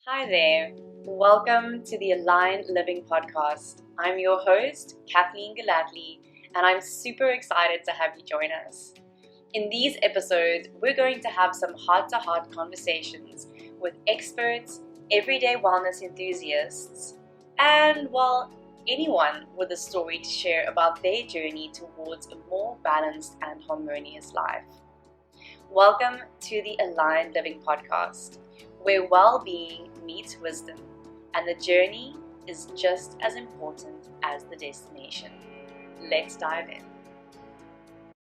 Hi there. Welcome to the Aligned Living Podcast. I'm your host, Kathleen Galatly, and I'm super excited to have you join us. In these episodes, we're going to have some heart-to-heart conversations with experts, everyday wellness enthusiasts, and, well, anyone with a story to share about their journey towards a more balanced and harmonious life. Welcome to the Aligned Living Podcast, where well-being meets wisdom, and the journey is just as important as the destination. Let's dive in.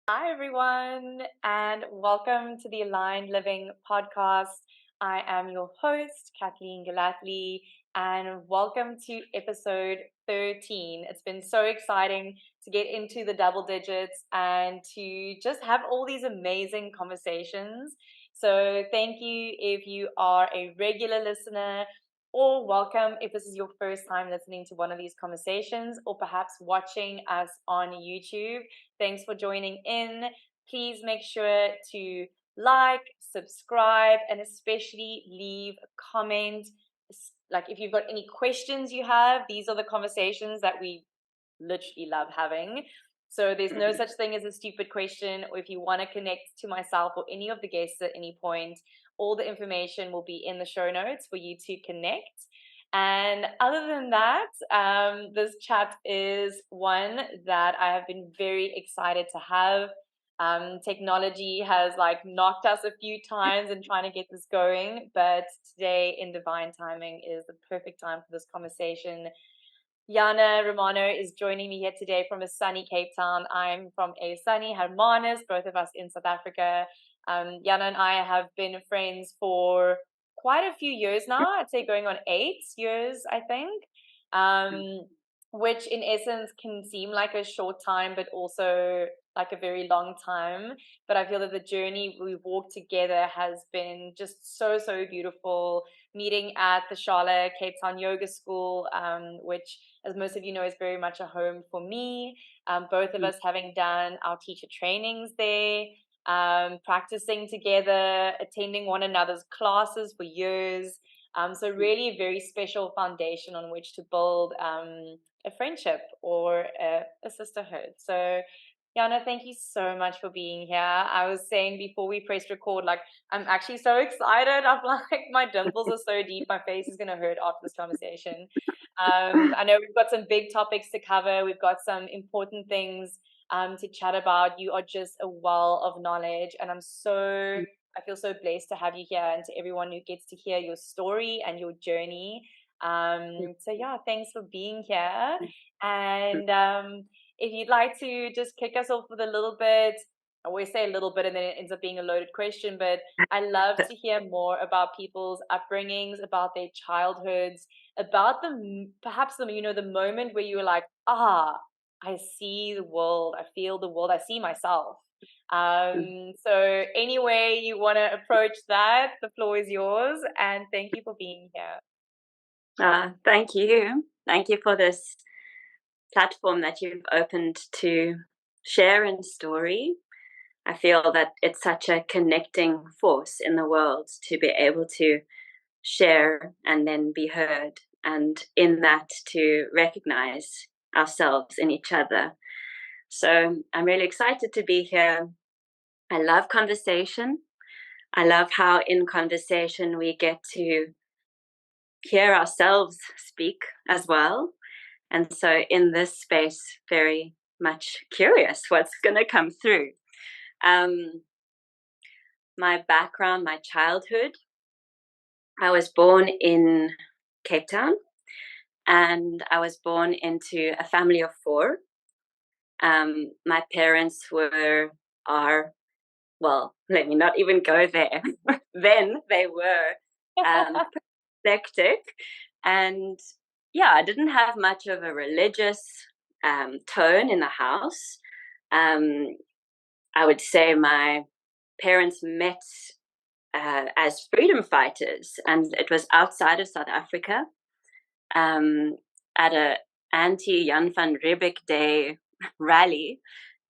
Hi, everyone, and welcome to the Aligned Living Podcast. I am your host, Kathleen Galatly, and welcome to episode 13. It's been so exciting to get into the double digits and to just have all these amazing conversations. So thank you if you are a regular listener, or welcome if this is your first time listening to one of these conversations, or perhaps watching us on YouTube. Thanks for joining in. Please make sure to like, subscribe, and especially leave a comment. Like if you've got any questions you have, these are the conversations that we literally love having. So there's no such thing as a stupid question, or if you want to connect to myself or any of the guests at any point, all the information will be in the show notes for you to connect. And other than that, this chat is one that I have been very excited to have. Technology has knocked us a few times in trying to get this going, but today in divine timing is the perfect time for this conversation. Yana Romano is joining me here today from a sunny Cape Town. I'm from a sunny Hermanus, both of us in South Africa. Yana and I have been friends for quite a few years now. I'd say going on 8 years, I think, which in essence can seem like a short time, but also like a very long time. But I feel that the journey we've walked together has been just so beautiful. Meeting at the Charlotte Cape Town Yoga School, which, as most of you know, is very much a home for me. Both of us having done our teacher trainings there, practicing together, attending one another's classes for years. So really a very special foundation on which to build a friendship or a sisterhood. So Yana, thank you so much for being here. I was saying before we pressed record, I'm actually so excited. I'm my dimples are so deep. My face is going to hurt after this conversation. I know we've got some big topics to cover. We've got some important things to chat about. You are just a well of knowledge, and I feel so blessed to have you here, and to everyone who gets to hear your story and your journey. So yeah, thanks for being here. And if you'd like to just kick us off with a little bit, I always say a little bit and then it ends up being a loaded question, but I love to hear more about people's upbringings, about their childhoods, about perhaps the moment where you were like, I see the world, I feel the world, I see myself. So anyway you want to approach that, the floor is yours, and thank you for being here. Thank you. Thank you for this platform that you've opened to share in story. I feel that it's such a connecting force in the world to be able to share and then be heard, and in that to recognize ourselves in each other. So I'm really excited to be here. I love conversation. I love how in conversation we get to hear ourselves speak as well. And so in this space, very much curious what's going to come through. My background, my childhood, I was born in Cape Town, and I was born into a family of 4. My parents well, let me not even go there. Then they were eclectic, and yeah, I didn't have much of a religious tone in the house. I would say my parents met as freedom fighters, and it was outside of South Africa, at a anti-Jan van Riebeeck Day rally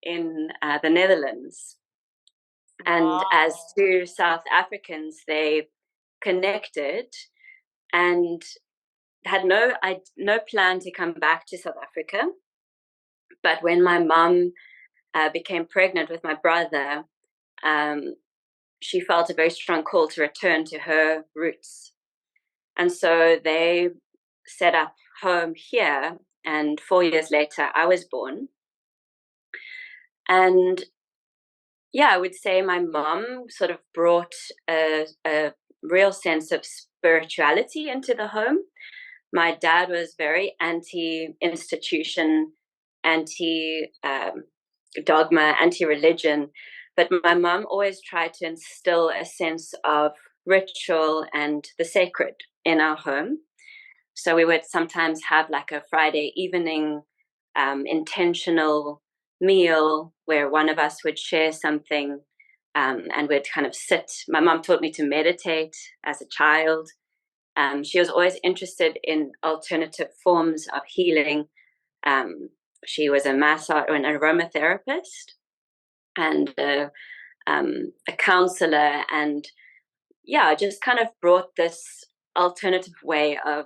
in the Netherlands. And as 2 South Africans, they connected and had no plan to come back to South Africa. But when my mum became pregnant with my brother, she felt a very strong call to return to her roots. And so they set up home here, and 4 years later, I was born. And yeah, I would say my mom sort of brought a real sense of spirituality into the home. My dad was very anti-institution, anti-dogma, anti-religion, but my mom always tried to instill a sense of ritual and the sacred in our home. So we would sometimes have like a Friday evening intentional meal where one of us would share something, and we'd kind of sit. My mom taught me to meditate as a child. She was always interested in alternative forms of healing. She was a massage and aromatherapist and a counselor, and yeah, just kind of brought this alternative way of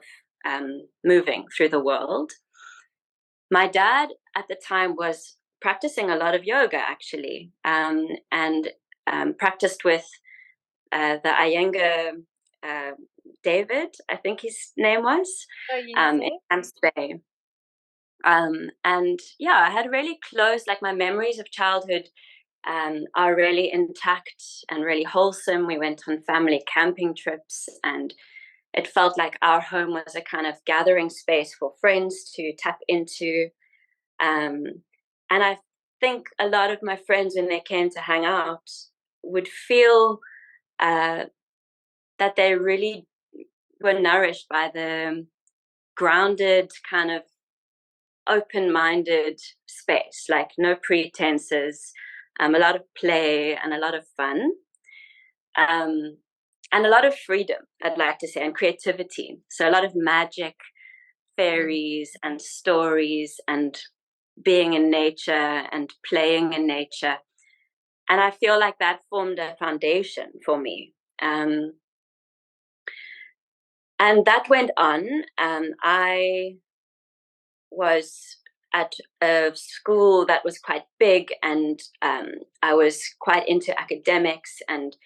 moving through the world. My dad at the time was practicing a lot of yoga, actually, and practiced with the Iyengar David, I think his name was, in Camps Bay. And yeah, I had really close, like my memories of childhood are really intact and really wholesome. We went on family camping trips, and it felt like our home was a kind of gathering space for friends to tap into. And I think a lot of my friends, when they came to hang out, would feel that they really were nourished by the grounded, kind of open-minded space, like no pretenses, a lot of play and a lot of fun. And a lot of freedom, I'd like to say, and creativity. So a lot of magic, fairies, and stories, and being in nature and playing in nature. And I feel like that formed a foundation for me. And that went on. I was at a school that was quite big, and I was quite into academics, and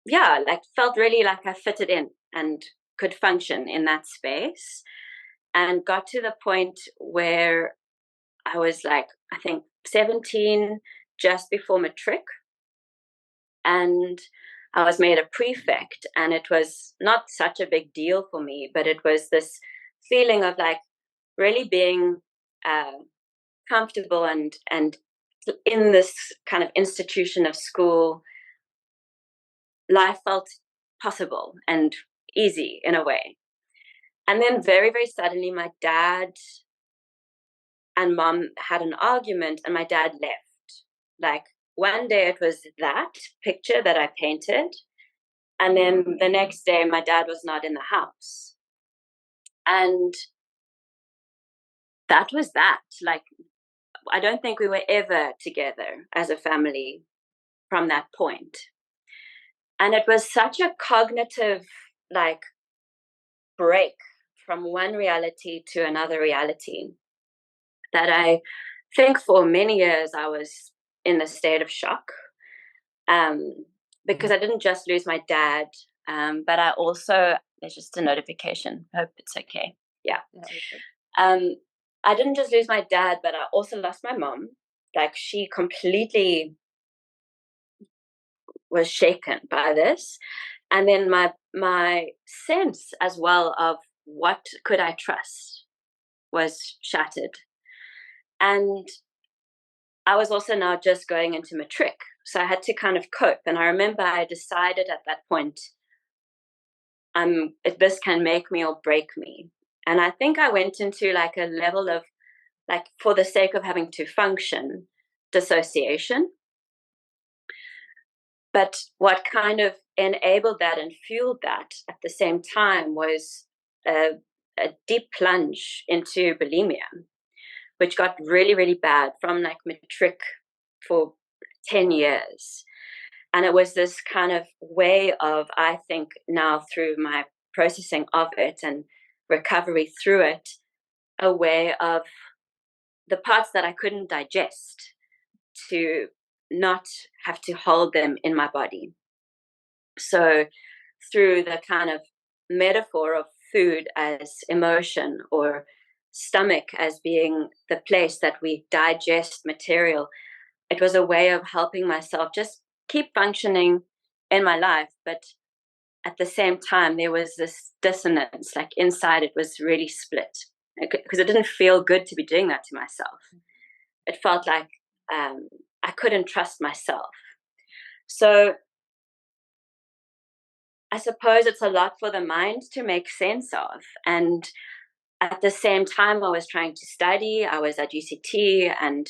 yeah, like felt really like I fitted in and could function in that space, and got to the point where I was like, I think 17, just before matric, and I was made a prefect, and it was not such a big deal for me, but it was this feeling of like really being comfortable and in this kind of institution of school. Life felt possible and easy in a way. And then very, very suddenly my dad and mom had an argument, and my dad left. Like one day it was that picture that I painted, and then the next day my dad was not in the house. And that was that. Like, I don't think we were ever together as a family from that point. And it was such a cognitive, like, break from one reality to another reality that I think for many years I was in a state of shock, because I didn't just lose my dad, but I also, there's just a notification. Hope it's okay. Yeah. I didn't just lose my dad, but I also lost my mom. Like, she completely was shaken by this. And then my sense as well of what could I trust was shattered. And I was also now just going into matric, so I had to kind of cope. And I remember I decided at that point, this can make me or break me. And I think I went into like a level of, like, for the sake of having to function, dissociation. But what kind of enabled that and fueled that at the same time was a deep plunge into bulimia, which got really, really bad from like matric for 10 years. And it was this kind of way of, I think now through my processing of it and recovery through it, a way of the parts that I couldn't digest to not have to hold them in my body. So through the kind of metaphor of food as emotion, or stomach as being the place that we digest material, it was a way of helping myself just keep functioning in my life. But at the same time, there was this dissonance, like inside it was really split, because it didn't feel good to be doing that to myself. It felt like I couldn't trust myself. So I suppose it's a lot for the mind to make sense of. And at the same time, I was trying to study. I was at UCT, and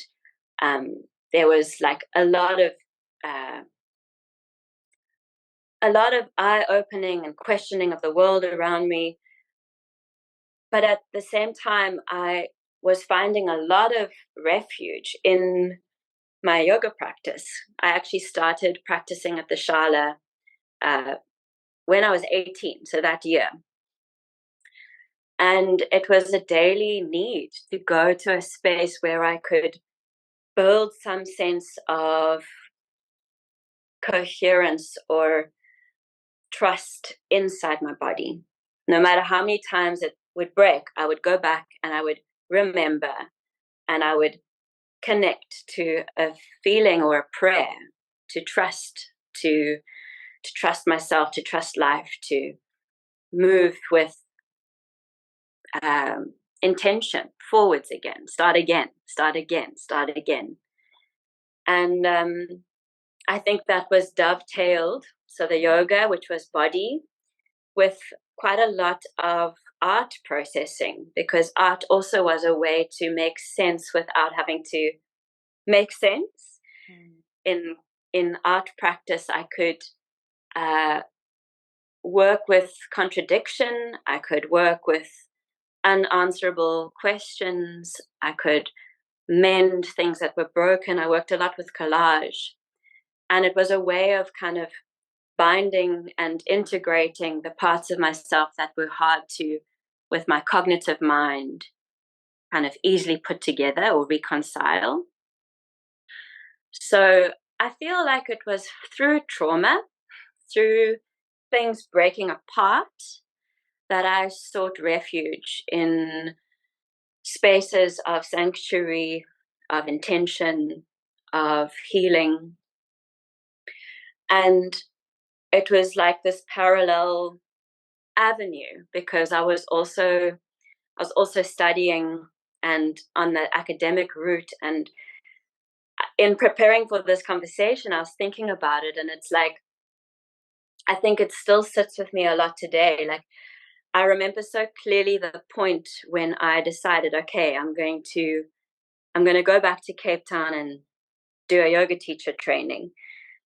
there was like a lot of eye-opening and questioning of the world around me. But at the same time, I was finding a lot of refuge in my yoga practice. I actually started practicing at the Shala when I was 18, so that year. And it was a daily need to go to a space where I could build some sense of coherence or trust inside my body. No matter how many times it would break, I would go back and I would remember, and I would connect to a feeling or a prayer to trust, to trust myself, to trust life, to move with intention forwards again, start again, start again, start again. And I think that was dovetailed. So the yoga, which was body, with quite a lot of art processing, because art also was a way to make sense without having to make sense. In art practice, I could work with contradiction. I could work with unanswerable questions. I could mend things that were broken. I worked a lot with collage. And it was a way of kind of binding and integrating the parts of myself that were hard to, with my cognitive mind, kind of easily put together or reconcile. So I feel like it was through trauma, through things breaking apart, that I sought refuge in spaces of sanctuary, of intention, of healing. And it was like this parallel avenue, because I was also studying and on the academic route. And in preparing for this conversation, I was thinking about it, and it's like, I think it still sits with me a lot today. Like, I remember so clearly the point when I decided, okay, I'm going to go back to Cape Town and do a yoga teacher training.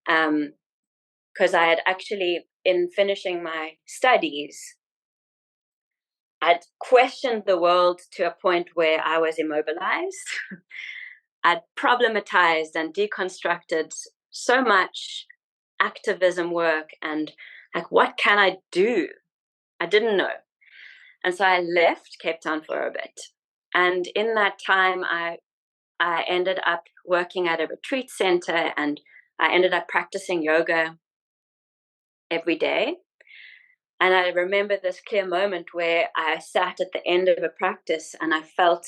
Because I had actually, in finishing my studies, I'd questioned the world to a point where I was immobilized. I'd problematized and deconstructed so much activism work, and like, what can I do? I didn't know. And so I left Cape Town for a bit. And in that time, I ended up working at a retreat center, and I ended up practicing yoga every day. And I remember this clear moment where I sat at the end of a practice and I felt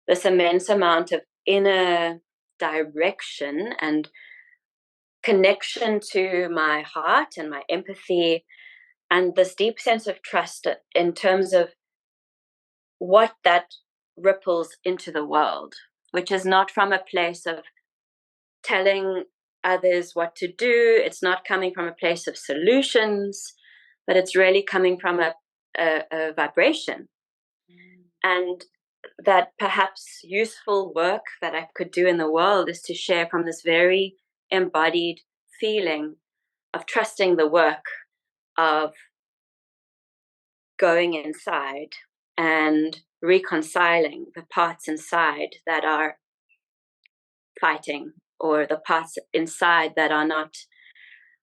this immense amount of inner direction and connection to my heart and my empathy, and this deep sense of trust in terms of what that ripples into the world, which is not from a place of telling others what to do. It's not coming from a place of solutions, but it's really coming from a vibration. And that perhaps useful work that I could do in the world is to share from this very embodied feeling of trusting the work, of going inside and reconciling the parts inside that are fighting or the parts inside that are not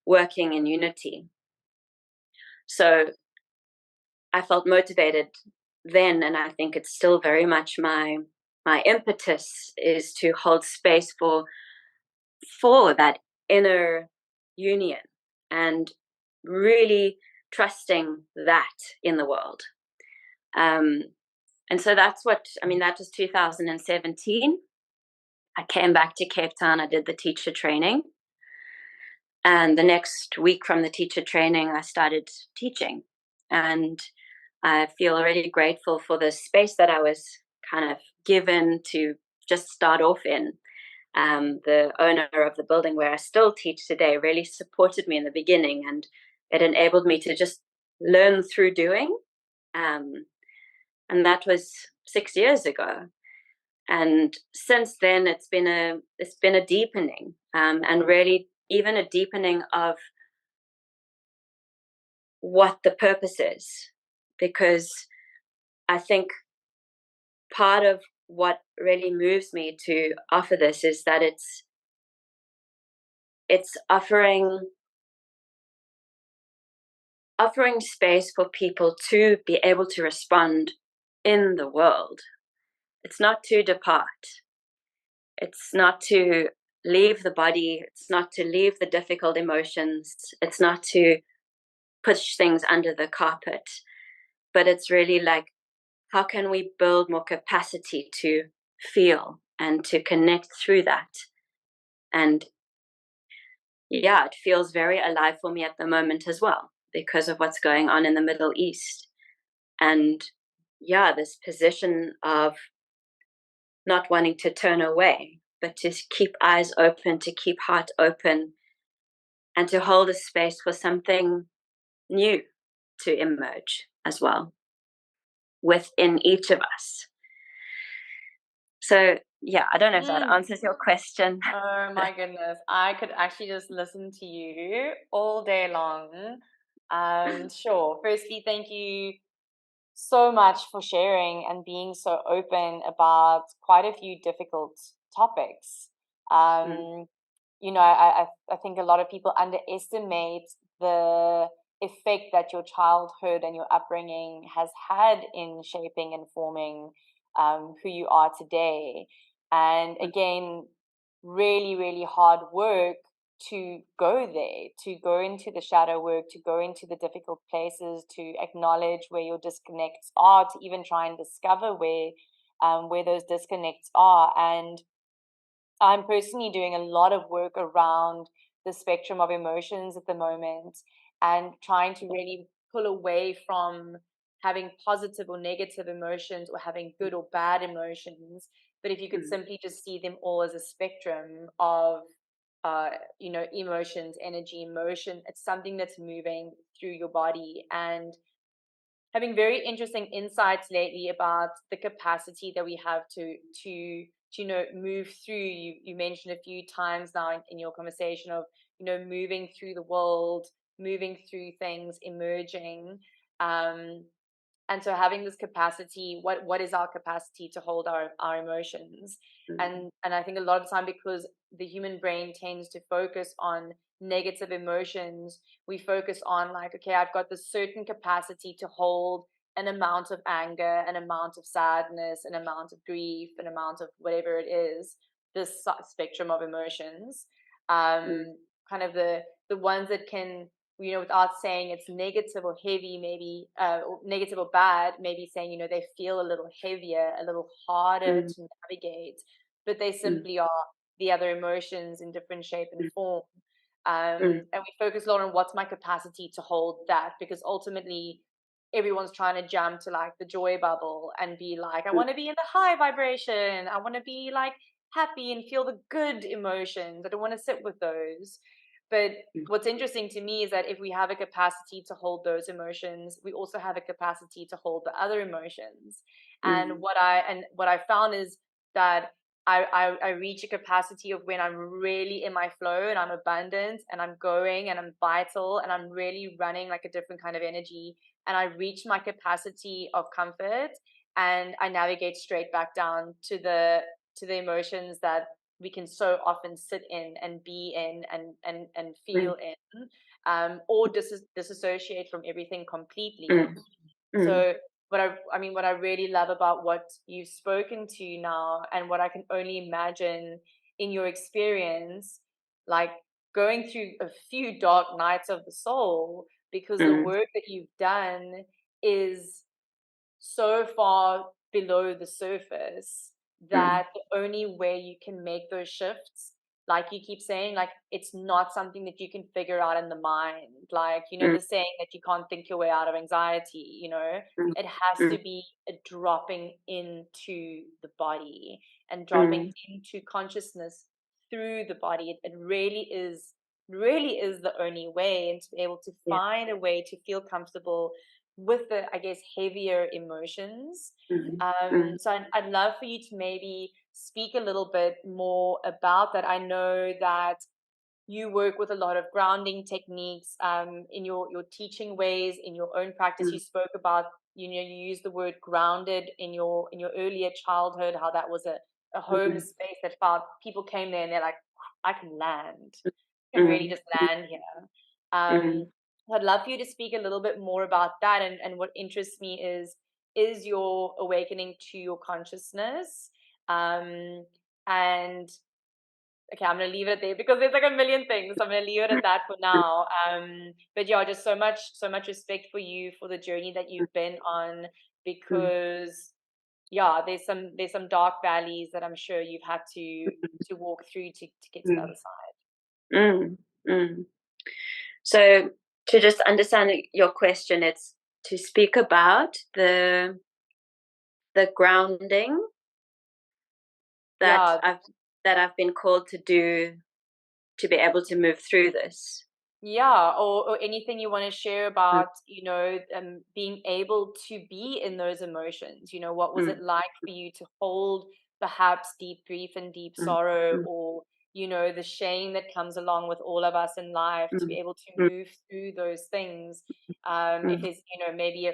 working in unity. So I felt motivated then, and I think it's still very much my impetus is to hold space for that inner union and really trusting that in the world. And so that's what, I mean, that was 2017. I came back to Cape Town, I did the teacher training. And the next week from the teacher training, I started teaching. And I feel really grateful for the space that I was kind of given to just start off in. The owner of the building where I still teach today really supported me in the beginning, and it enabled me to just learn through doing. And that was 6 years ago. And since then, it's been a deepening, and really even a deepening of what the purpose is, because I think part of what really moves me to offer this is that it's offering space for people to be able to respond in the world. It's not to depart. It's not to leave the body. It's not to leave the difficult emotions. It's not to push things under the carpet. But it's really like, how can we build more capacity to feel and to connect through that? And yeah, it feels very alive for me at the moment as well, because of what's going on in the Middle East. And yeah, this position of not wanting to turn away, but to keep eyes open, to keep heart open, and to hold a space for something new to emerge as well within each of us. So yeah, I don't know if that answers your question. Oh my goodness, I could actually just listen to you all day long. Sure. Firstly, thank you so much for sharing and being so open about quite a few difficult topics. You know, I think a lot of people underestimate the effect that your childhood and your upbringing has had in shaping and forming who you are today. And again, really, really hard work to go there, to go into the shadow work, to go into the difficult places, to acknowledge where your disconnects are, to even try and discover where those disconnects are. And I'm personally doing a lot of work around the spectrum of emotions at the moment, and trying to really pull away from having positive or negative emotions or having good or bad emotions. But if you could simply just see them all as a spectrum of emotions, energy, emotion, it's something that's moving through your body. And having very interesting insights lately about the capacity that we have to move through. You mentioned a few times now in your conversation of moving through the world, moving through things, emerging. And so having this capacity, what is our capacity to hold our emotions? And I think a lot of the time, because the human brain tends to focus on negative emotions, we focus on like, okay, I've got this certain capacity to hold an amount of anger, an amount of sadness, an amount of grief, an amount of whatever it is, this spectrum of emotions. Kind of the ones that can, without saying it's negative or heavy, maybe or negative or bad, maybe saying, they feel a little heavier, a little harder to navigate, but they simply are the other emotions in different shape and form. And we focus a lot on what's my capacity to hold that, because ultimately everyone's trying to jump to like the joy bubble and be like, I want to be in the high vibration. I want to be like happy and feel the good emotions. I don't want to sit with those. But what's interesting to me is that if we have a capacity to hold those emotions, we also have a capacity to hold the other emotions. And what I found is that I reach a capacity of when I'm really in my flow and I'm abundant and I'm going and I'm vital and I'm really running like a different kind of energy, and I reach my capacity of comfort and I navigate straight back down to the emotions that we can so often sit in and be in and feel in, or disassociate from everything completely. So what I really love about what you've spoken to now, and what I can only imagine in your experience, like going through a few dark nights of the soul, because the work that you've done is so far below the surface that the only way you can make those shifts, like you keep saying, like it's not something that you can figure out in the mind. Like, the saying that you can't think your way out of anxiety, it has to be a dropping into the body and dropping into consciousness through the body. It really is the only way, and to be able to find a way to feel comfortable with the, I guess, heavier emotions. So I'd love for you to maybe speak a little bit more about that. I know that you work with a lot of grounding techniques in your teaching ways, in your own practice. You spoke about, you use the word grounded in your earlier childhood, how that was a home space that felt people came there and they're like, I can land. I can really just land here. I'd love for you to speak a little bit more about that, and what interests me is your awakening to your consciousness. And okay, I'm gonna leave it there because there's like a million things. So I'm gonna leave it at that for now. But yeah, just so much respect for you, for the journey that you've been on, because yeah, there's some dark valleys that I'm sure you've had to walk through to get to the other side. So to just understand your question, it's to speak about the grounding that I've been called to do to be able to move through this. Yeah, or anything you want to share about, being able to be in those emotions. What was it like for you to hold perhaps deep grief and deep sorrow, or, the shame that comes along with all of us in life, to be able to move through those things. If there's, maybe a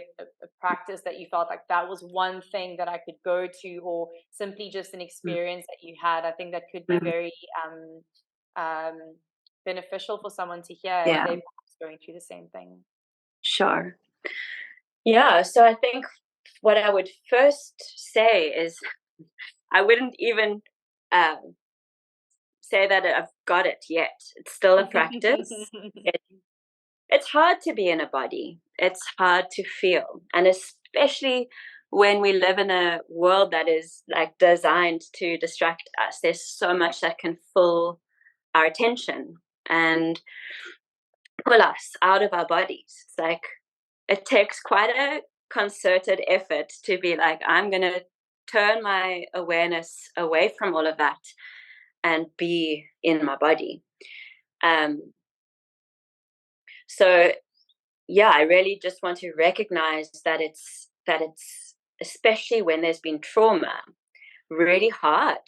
practice that you felt like that was one thing that I could go to, or simply just an experience that you had, I think that could be very beneficial for someone to hear if they're perhaps going through the same thing. Sure. Yeah, so I think what I would first say is I wouldn't even say that I've got it yet. It's still a practice. It's hard to be in a body. It's hard to feel. And especially when we live in a world that is like designed to distract us, there's so much that can fill our attention and pull us out of our bodies. It's like it takes quite a concerted effort to be like, I'm going to turn my awareness away from all of that and be in my body. So yeah, I really just want to recognize that it's especially when there's been trauma, really hard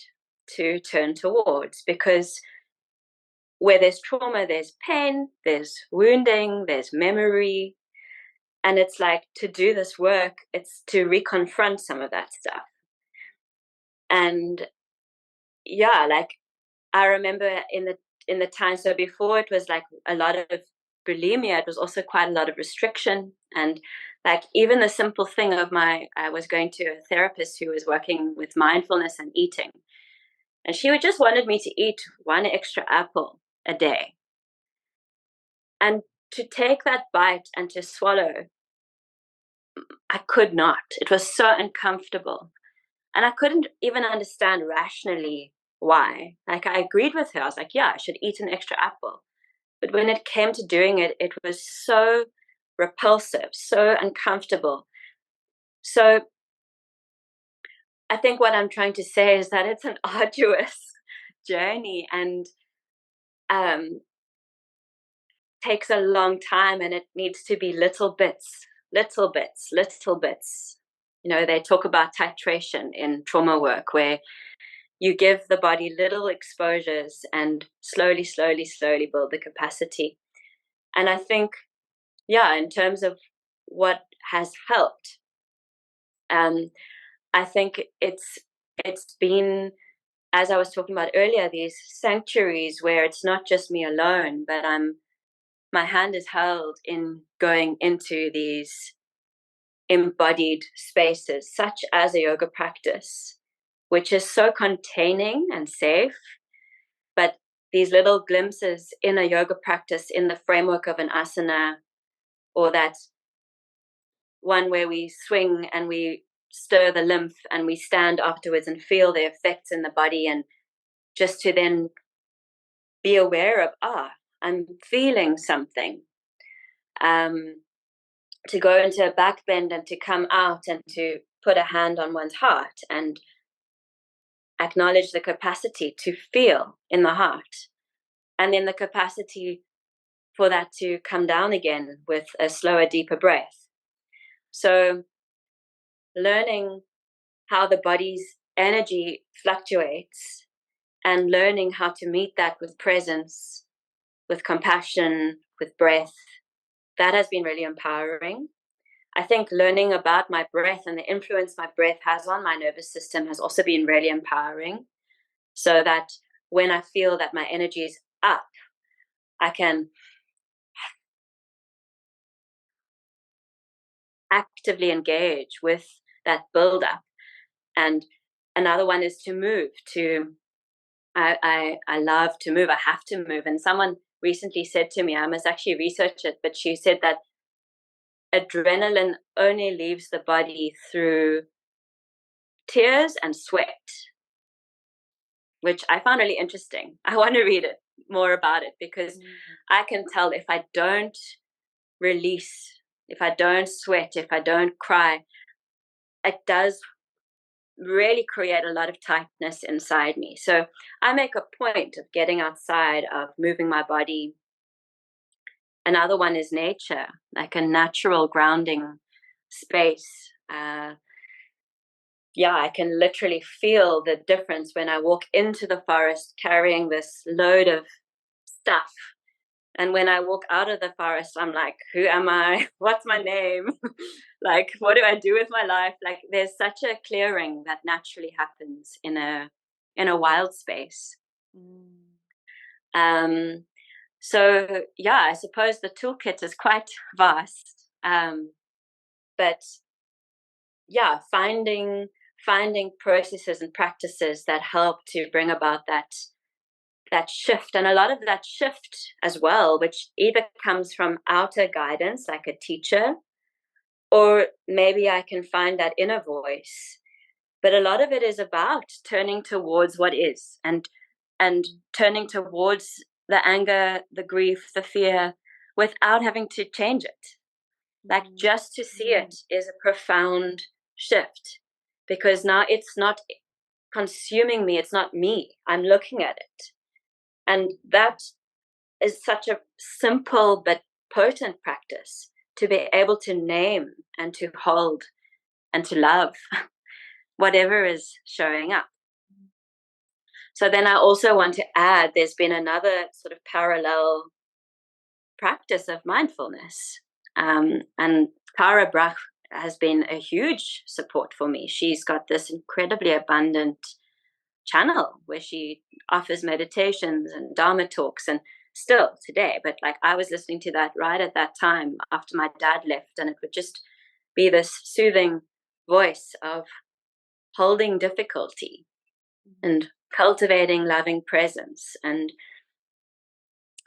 to turn towards, because where there's trauma, there's pain, there's wounding, there's memory. And it's like, to do this work, it's to reconfront some of that stuff. And yeah, like I remember in the time, so before it was like a lot of bulimia, it was also quite a lot of restriction. And like even the simple thing of I was going to a therapist who was working with mindfulness and eating. And she would just wanted me to eat one extra apple a day. And to take that bite and to swallow, I could not. It was so uncomfortable. And I couldn't even understand rationally why. Like I agreed with her. I was like, yeah, I should eat an extra apple. But when it came to doing it, it was so repulsive, so uncomfortable. So I think what I'm trying to say is that it's an arduous journey, and takes a long time, and it needs to be little bits. They talk about titration in trauma work, where you give the body little exposures and slowly build the capacity. And I think, yeah, in terms of what has helped, I think it's been as I was talking about earlier, these sanctuaries where it's not just me alone, but my hand is held in going into these embodied spaces, such as a yoga practice, which is so containing and safe. But these little glimpses in a yoga practice in the framework of an asana, or that one where we swing and we stir the lymph and we stand afterwards and feel the effects in the body, and just to then be aware of, I'm feeling something. To go into a back bend and to come out and to put a hand on one's heart and acknowledge the capacity to feel in the heart, and then the capacity for that to come down again with a slower, deeper breath. So learning how the body's energy fluctuates and learning how to meet that with presence, with compassion, with breath, that has been really empowering. I think learning about my breath and the influence my breath has on my nervous system has also been really empowering. So that when I feel that my energy is up, I can actively engage with that build-up. And another one is to move. I love to move. I have to move. And someone recently said to me, I must actually research it, but she said that adrenaline only leaves the body through tears and sweat, which I found really interesting. I want to read it more about it, because I can tell if I don't release, if I don't sweat, if I don't cry, it does really create a lot of tightness inside me. So I make a point of getting outside, of moving my body. Another one is nature, like a natural grounding space. I can literally feel the difference when I walk into the forest carrying this load of stuff. And when I walk out of the forest, I'm like, who am I? What's my name? Like, what do I do with my life? Like, there's such a clearing that naturally happens in a wild space. So I suppose the toolkit is quite vast. But finding processes and practices that help to bring about that shift, and a lot of that shift as well, which either comes from outer guidance like a teacher, or maybe I can find that inner voice. But a lot of it is about turning towards what is, and turning towards the anger, the grief, the fear, without having to change it. Like, just to see it is a profound shift, because now it's not consuming me, it's not me, I'm looking at it. And that is such a simple but potent practice, to be able to name and to hold and to love whatever is showing up. So then I also want to add, there's been another sort of parallel practice of mindfulness. And Tara Brach has been a huge support for me. She's got this incredibly abundant channel where she offers meditations and Dharma talks, and still today, but like, I was listening to that right at that time after my dad left, and it would just be this soothing voice of holding difficulty and cultivating loving presence. And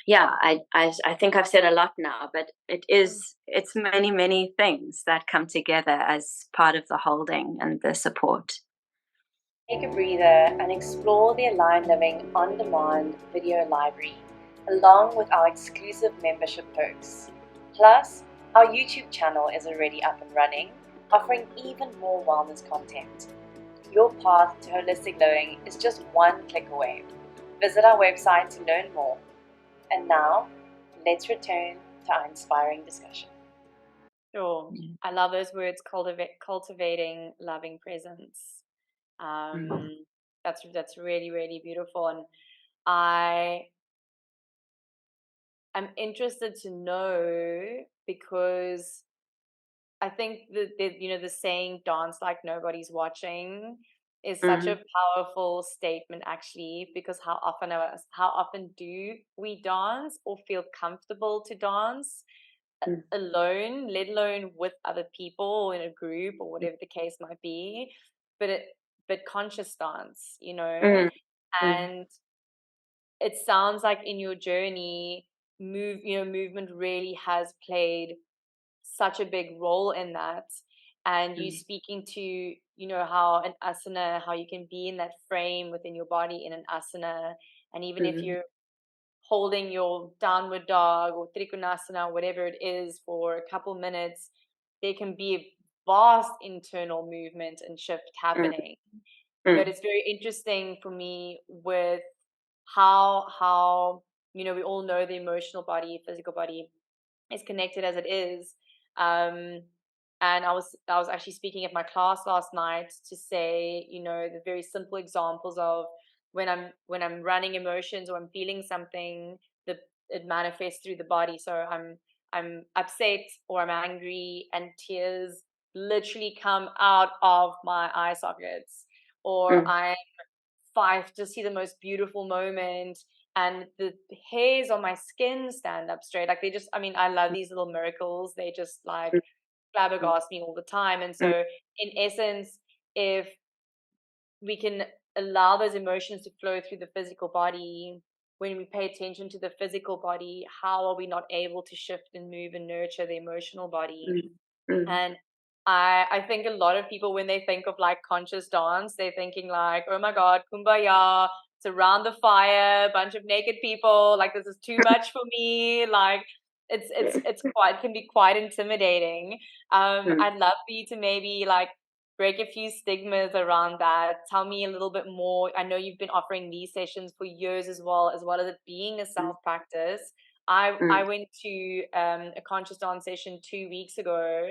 I think I've said a lot now, but it's many, many things that come together as part of the holding and the support. Take a breather and explore the Align Living on-demand video library, along with our exclusive membership perks. Plus, our YouTube channel is already up and running, offering even more wellness content. Your path to holistic living is just one click away. Visit our website to learn more. And now, let's return to our inspiring discussion. Sure. I love those words, cultivating loving presence. That's really, really beautiful. And I'm interested to know, because I think that the saying, dance like nobody's watching, is such a powerful statement, actually, because how often do we dance or feel comfortable to dance alone, let alone with other people or in a group or whatever the case might be, but conscious dance, and it sounds like in your journey, movement really has played such a big role in that. And you speaking to, how an asana, how you can be in that frame within your body in an asana. And even if you're holding your downward dog or trikonasana, whatever it is, for a couple minutes, there can be a vast internal movement and shift happening. But it's very interesting for me with how we all know the emotional body, physical body is connected as it is. And I was actually speaking at my class last night to say, the very simple examples of when I'm running emotions or I'm feeling something, it manifests through the body. So I'm upset or I'm angry, and tears literally come out of my eye sockets, or I'm five to see the most beautiful moment and the hairs on my skin stand up straight. Like, I love these little miracles. They just like flabbergast me all the time. And so in essence, if we can allow those emotions to flow through the physical body, when we pay attention to the physical body, how are we not able to shift and move and nurture the emotional body? And I think a lot of people, when they think of like conscious dance, they're thinking like, oh my God, kumbaya, it's around the fire, a bunch of naked people, like this is too much for me. Like can be quite intimidating. I'd love for you to maybe like break a few stigmas around that. Tell me a little bit more. I know you've been offering these sessions for years as well as it being a self practice. I went to a conscious dance session 2 weeks ago,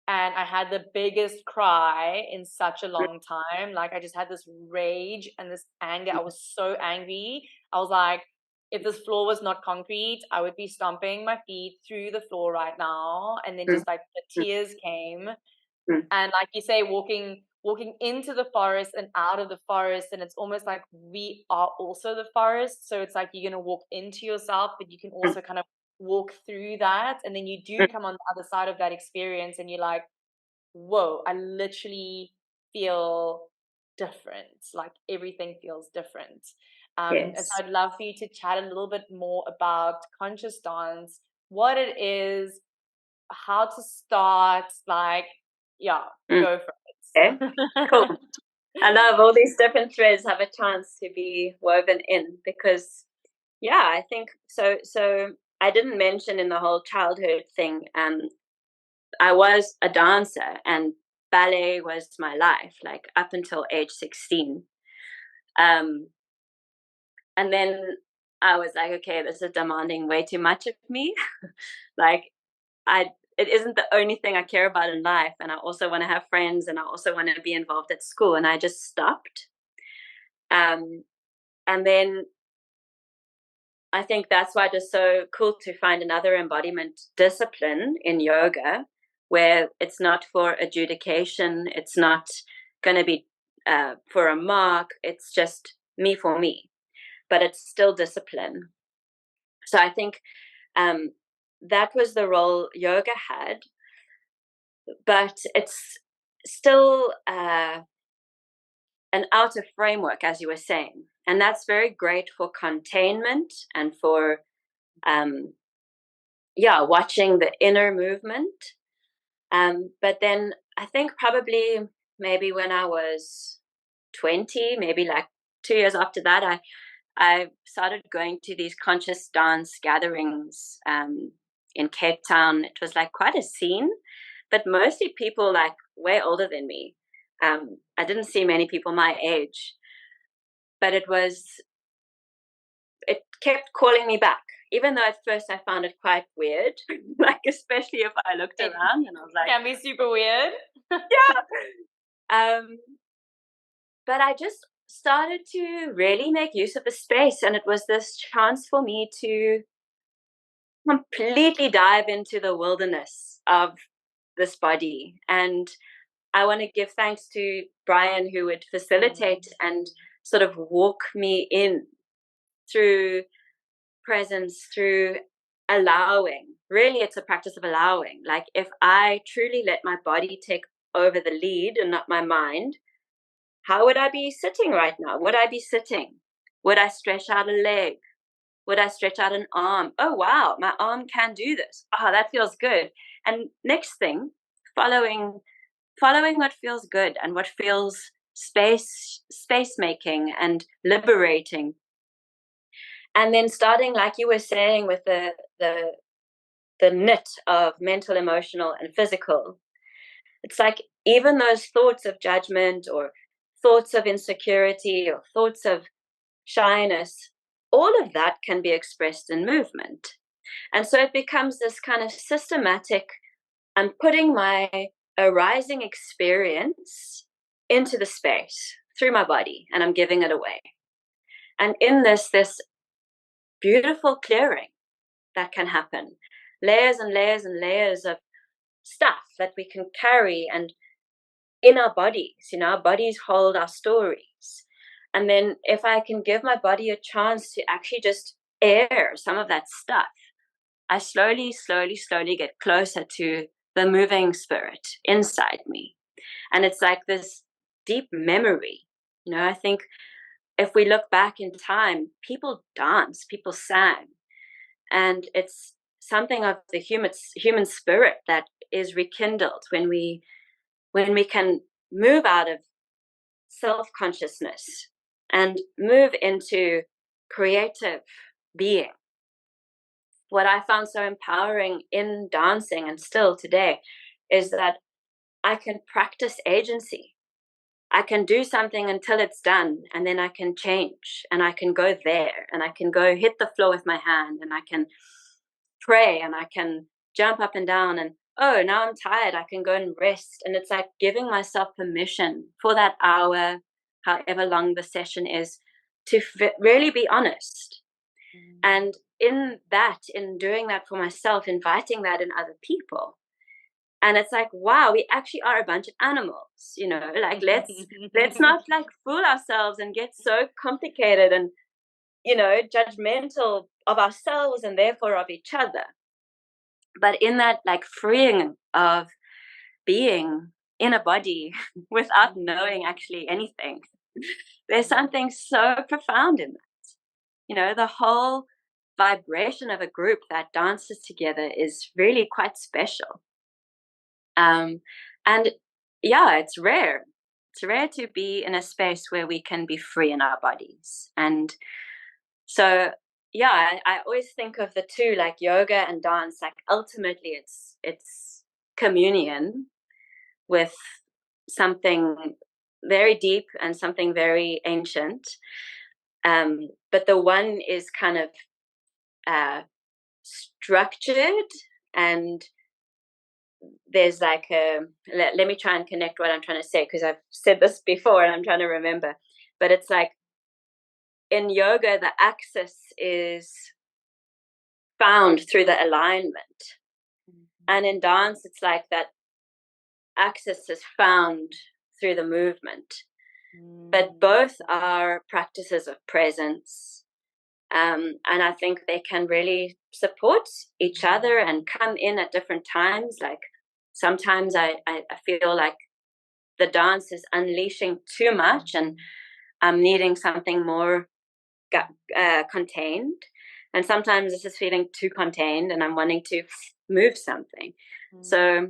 and I had the biggest cry in such a long time. Like, I just had this rage and this anger. I was so angry. I was like, if this floor was not concrete, I would be stomping my feet through the floor right now. And then just like the tears came. And like you say, walking into the forest and out of the forest, and it's almost like we are also the forest. So it's like you're going to walk into yourself, but you can also kind of walk through that, and then you do come on the other side of that experience, and you're like, whoa, I literally feel different. Like, everything feels different. And so I'd love for you to chat a little bit more about conscious dance, what it is, how to start, like, go for it. Okay, cool. I love all these different threads have a chance to be woven in, because I think so I didn't mention in the whole childhood thing, I was a dancer and ballet was my life, like up until age 16. And then I was like, okay, this is demanding way too much of me. Like, it isn't the only thing I care about in life, and I also want to have friends, and I also want to be involved at school, and I just stopped. And then I think that's why it is so cool to find another embodiment discipline in yoga, where it's not for adjudication, it's not going to be for a mark, it's just me for me, but it's still discipline. So I think that was the role yoga had, but it's still an outer framework, as you were saying, and that's very great for containment and for watching the inner movement. But then I think probably maybe when I was 20, maybe like 2 years after that, I started going to these conscious dance gatherings in Cape Town. It was like quite a scene, but mostly people like way older than me. I didn't see many people my age, but it kept calling me back, even though at first I found it quite weird, like especially if I looked around and I was like, can be super weird. But I just started to really make use of the space, and it was this chance for me to completely dive into the wilderness of this body. And I want to give thanks to Brian, who would facilitate and sort of walk me in through presence, through allowing. Really, it's a practice of allowing. Like, if I truly let my body take over the lead and not my mind, how would I be sitting right now? Would I be sitting? Would I stretch out a leg? Would I stretch out an arm? Oh, wow, my arm can do this. Oh, that feels good. And next thing, following what feels good and what feels space making and liberating. And then starting, like you were saying, with the knit of mental, emotional, and physical. It's like, even those thoughts of judgment or thoughts of insecurity or thoughts of shyness, all of that can be expressed in movement. And so it becomes this kind of systematic, I'm putting my arising experience into the space through my body, and I'm giving it away. And in this beautiful clearing that can happen, layers and layers and layers of stuff that we can carry, and in our bodies, our bodies hold our stories. And then if I can give my body a chance to actually just air some of that stuff, I slowly get closer to the moving spirit inside me. And it's like this deep memory. I think if we look back in time, people danced, people sang, and it's something of the human spirit that is rekindled when we can move out of self-consciousness and move into creative being. What I found so empowering in dancing, and still today, is that I can practice agency. I can do something until it's done, and then I can change, and I can go there, and I can go hit the floor with my hand, and I can pray, and I can jump up and down, and oh, now I'm tired, I can go and rest. And it's like giving myself permission for that hour, however long the session is, to really be honest. And in doing that for myself, inviting that in other people. And it's like, wow, we actually are a bunch of animals, like, let's not like fool ourselves and get so complicated and, judgmental of ourselves and therefore of each other. But in that, like, freeing of being in a body without knowing actually anything, there's something so profound in that. The whole vibration of a group that dances together is really quite special. And yeah, it's rare. It's rare to be in a space where we can be free in our bodies. And so, yeah, I always think of the two, like yoga and dance, like ultimately it's communion with something very deep and something very ancient. But the one is kind of structured, and there's like let me try and connect what I'm trying to say, because I've said this before and I'm trying to remember. But it's like, in yoga, the axis is found through the alignment. And in dance, it's like that axis is found through the movement. But both are practices of presence. And I think they can really support each other and come in at different times. Like, sometimes I feel like the dance is unleashing too much and I'm needing something more contained. And sometimes this is feeling too contained and I'm wanting to move something. So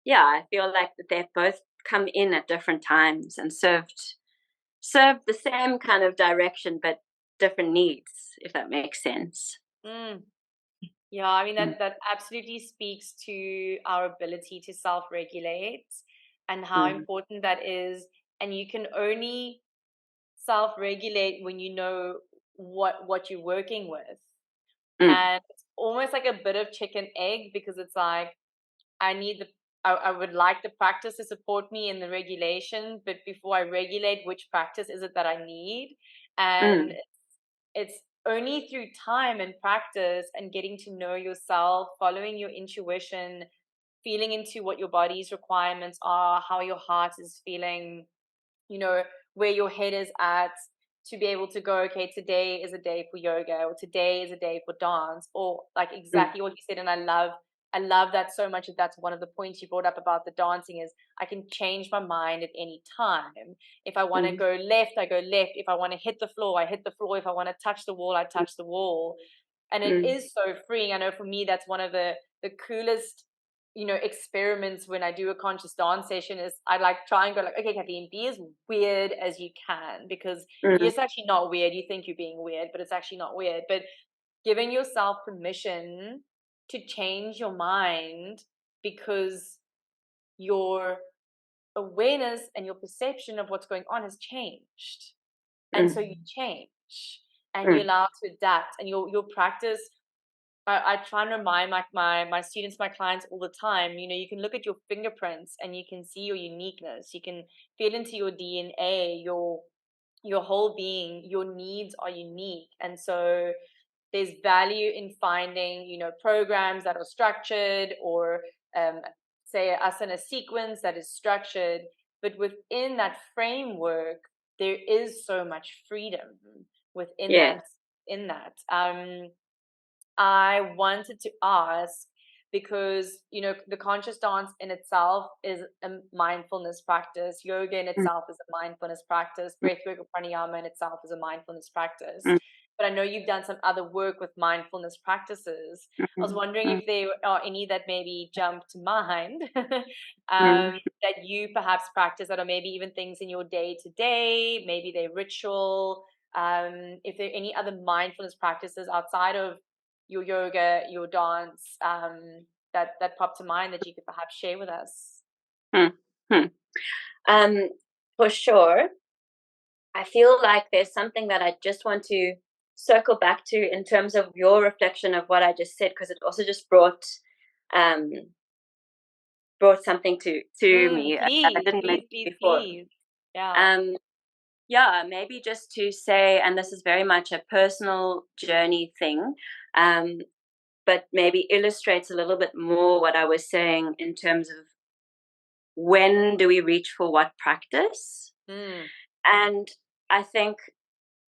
yeah, I feel like that they've both come in at different times and served the same kind of direction, but different needs, if that makes sense. Yeah, I mean, that absolutely speaks to our ability to self-regulate and how important that is. And you can only self-regulate when you know what you're working with. And it's almost like a bit of chicken egg, because it's like, I would like the practice to support me in the regulation, but before I regulate, which practice is it that I need? And it's only through time and practice and getting to know yourself, following your intuition, feeling into what your body's requirements are, how your heart is feeling, you know, where your head is at, to be able to go, okay, today is a day for yoga, or today is a day for dance, or like exactly what you said. And I love that so much. That's one of the points you brought up about the dancing, is I can change my mind at any time. If I want to go left, I go left. If I want to hit the floor, I hit the floor. If I want to touch the wall, I touch the wall. And it is so freeing. I know for me, that's one of the coolest, you know, experiments when I do a conscious dance session, is I like try and go like, okay, Kathleen, be as weird as you can, because it's actually not weird. You think you're being weird, but it's actually not weird. But giving yourself permission to change your mind, because your awareness and your perception of what's going on has changed. And so you change and you allow to adapt, and your practice. I try and remind my students, my clients all the time, you know, you can look at your fingerprints and you can see your uniqueness. You can feel into your DNA, your whole being. Your needs are unique. And so there's value in finding, you know, programs that are structured, or say us in a sequence that is structured. But within that framework, there is so much freedom within that. I wanted to ask, because, you know, the conscious dance in itself is a mindfulness practice. Yoga in itself is a mindfulness practice. Breathwork or pranayama in itself is a mindfulness practice. But I know you've done some other work with mindfulness practices. I was wondering if there are any that maybe jump to mind that you perhaps practice, that are maybe even things in your day-to-day, maybe they're ritual. If there are any other mindfulness practices outside of your yoga, your dance, that pop to mind that you could perhaps share with us? For sure. I feel like there's something that I just want to circle back to in terms of your reflection of what I just said, because it also just brought something to me that I didn't mention before. Yeah, maybe just to say, and this is very much a personal journey thing, but maybe illustrates a little bit more what I was saying in terms of when do we reach for what practice. And I think,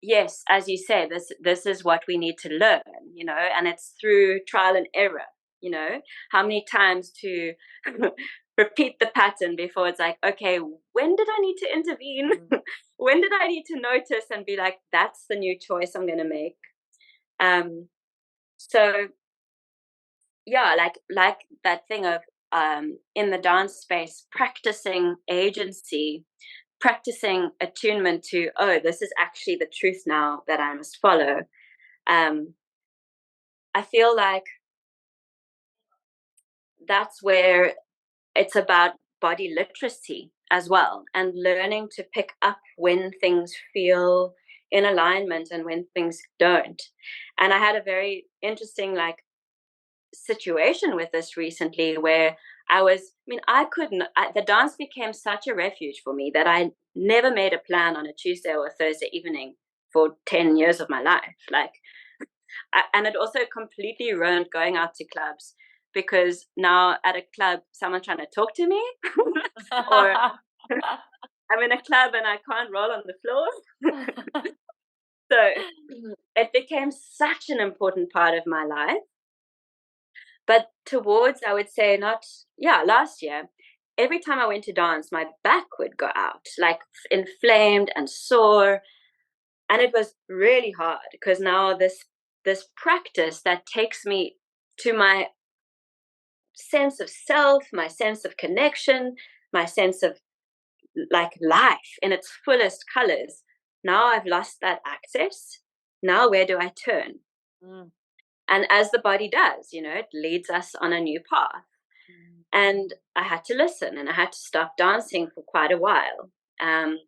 yes, as you say, this is what we need to learn, you know, and it's through trial and error, you know, how many times to repeat the pattern before it's like, okay, when did I need to intervene? When did I need to notice and be like, that's the new choice I'm going to make? So yeah, like that thing of in the dance space, practicing agency, practicing attunement to, oh, this is actually the truth now that I must follow. I feel like that's where it's about body literacy as well, and learning to pick up when things feel in alignment and when things don't. And I had a very interesting situation with this recently, where the dance became such a refuge for me that I never made a plan on a Tuesday or a Thursday evening for 10 years of my life. And it also completely ruined going out to clubs, because now at a club, someone's trying to talk to me, or I'm in a club and I can't roll on the floor. So it became such an important part of my life. But towards, I would say, last year, every time I went to dance, my back would go out, like inflamed and sore. And it was really hard, because now this practice that takes me to my sense of self, my sense of connection, my sense of life in its fullest colors. Now I've lost that access. Now where do I turn? And as the body does, you know, it leads us on a new path. And I had to listen, and I had to stop dancing for quite a while. And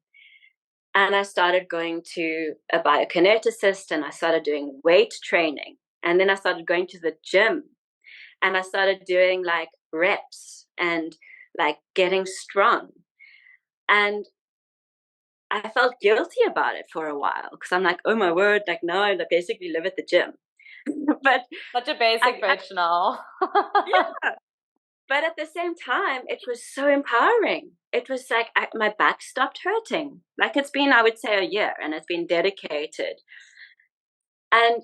I started going to a biokineticist, and I started doing weight training. And then I started going to the gym, and I started doing reps and getting strong. And I felt guilty about it for a while, because I'm like, oh my word, now I basically live at the gym. But such a basic bitch now. Yeah. But at the same time, it was so empowering. It was like my back stopped hurting. Like it's been, I would say, a year, and it's been dedicated. And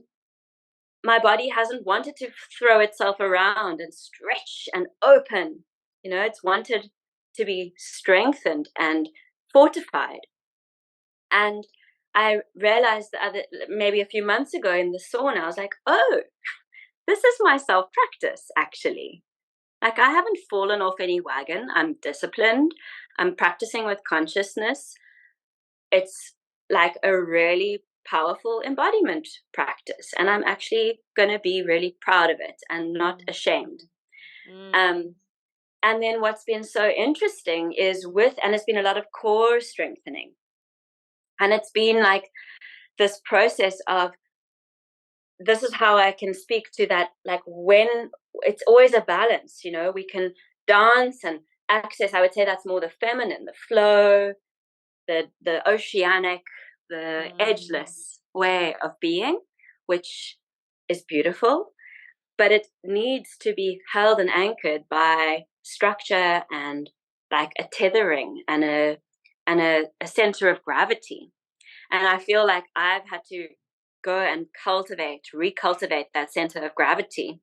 my body hasn't wanted to throw itself around and stretch and open. It's wanted to be strengthened and fortified. And I realized maybe a few months ago in the sauna, I was like, oh, this is my self practice, actually. Like, I haven't fallen off any wagon. I'm disciplined. I'm practicing with consciousness. It's like a really powerful embodiment practice. And I'm actually going to be really proud of it and not ashamed. And then what's been so interesting is and it's been a lot of core strengthening. And it's been like this process of, this is how I can speak to that, like when it's always a balance, we can dance and access, I would say that's more the feminine, the flow, the oceanic, the edgeless way of being, which is beautiful, but it needs to be held and anchored by structure and like a tethering and a center of gravity. And I feel like I've had to go and recultivate that center of gravity.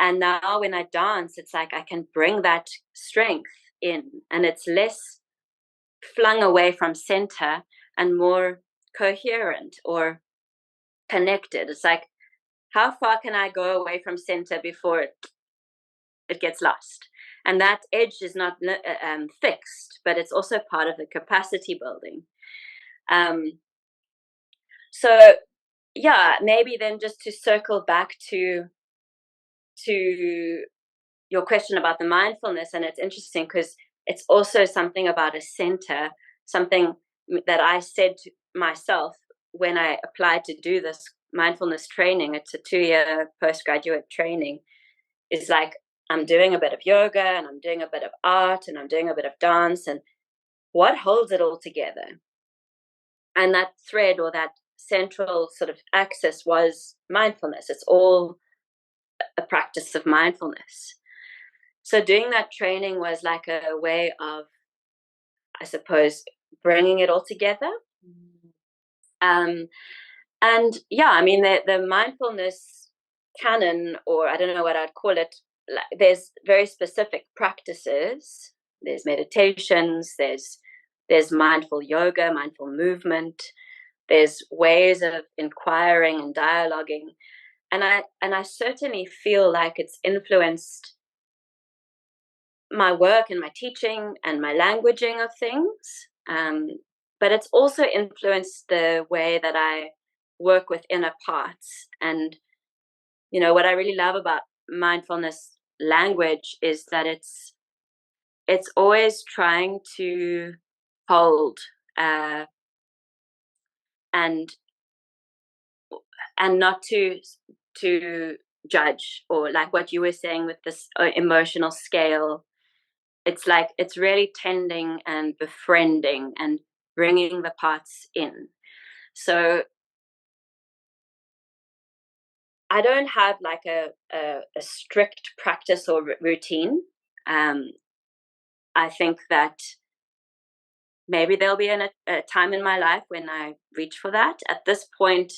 And now when I dance, it's like I can bring that strength in, and it's less flung away from center and more coherent or connected. It's like, how far can I go away from center before it gets lost? And that edge is not fixed, but it's also part of the capacity building. So yeah, maybe then just to circle back to your question about the mindfulness, and it's interesting because it's also something about a center, something that I said to myself when I applied to do this mindfulness training. It's a 2-year postgraduate training. It's like, I'm doing a bit of yoga and I'm doing a bit of art and I'm doing a bit of dance, and what holds it all together? And that thread, or that central sort of axis, was mindfulness. It's all a practice of mindfulness. So doing that training was like a way of, I suppose, bringing it all together. And yeah, I mean, the mindfulness canon, or I don't know what I'd call it, there's very specific practices. There's meditations, there's mindful yoga, mindful movement, there's ways of inquiring and dialoguing. And I certainly feel like it's influenced my work and my teaching and my languaging of things. But it's also influenced the way that I work with inner parts. And, what I really love about mindfulness language is that it's always trying to hold and not to judge, or like what you were saying with this emotional scale. It's like, it's really tending and befriending and bringing the parts in. So I don't have like a strict practice or routine. I think that maybe there'll be a time in my life when I reach for that. At this point,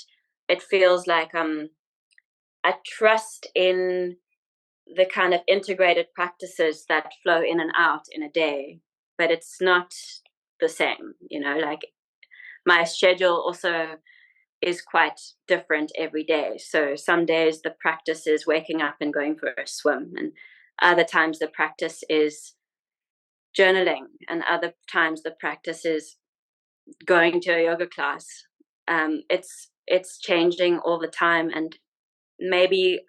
it feels like I trust in the kind of integrated practices that flow in and out in a day, but it's not the same, like my schedule also is quite different every day. So some days the practice is waking up and going for a swim, and other times the practice is journaling, and other times the practice is going to a yoga class. It's changing all the time, and maybe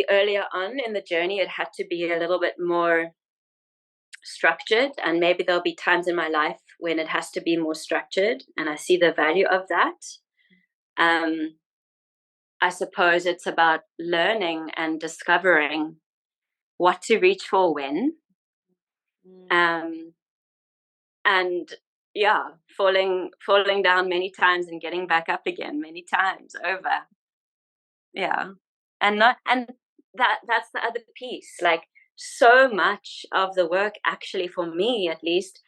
earlier on in the journey it had to be a little bit more structured, and maybe there'll be times in my life when it has to be more structured, and I see the value of that. I suppose it's about learning and discovering what to reach for when, and yeah, falling down many times and getting back up again many times over. Yeah. And that's the other piece. Like, so much of the work, actually, for me at least,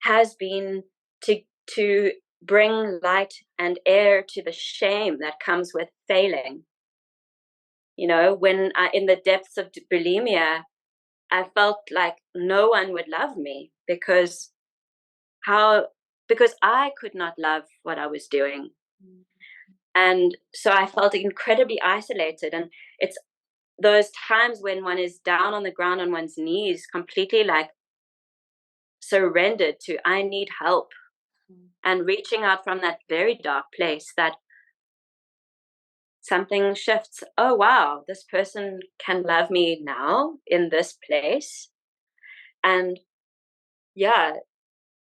has been to bring light and air to the shame that comes with failing. You know, when in the depths of bulimia, I felt like no one would love me because I could not love what I was doing. And so I felt incredibly isolated. And it's those times when one is down on the ground on one's knees, completely like surrendered to, I need help, and reaching out from that very dark place, that something shifts. Oh, wow, this person can love me now in this place. And yeah,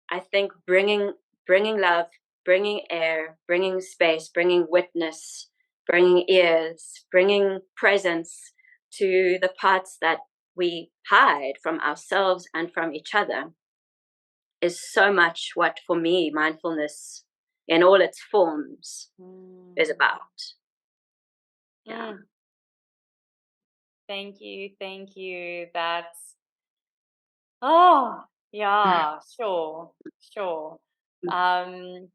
I think bringing love, bringing air, bringing space, bringing witness, bringing ears, bringing presence to the parts that we hide from ourselves and from each other is so much what, for me, mindfulness in all its forms is about. Yeah. Thank you. Thank you. That's, oh, yeah, sure, sure. I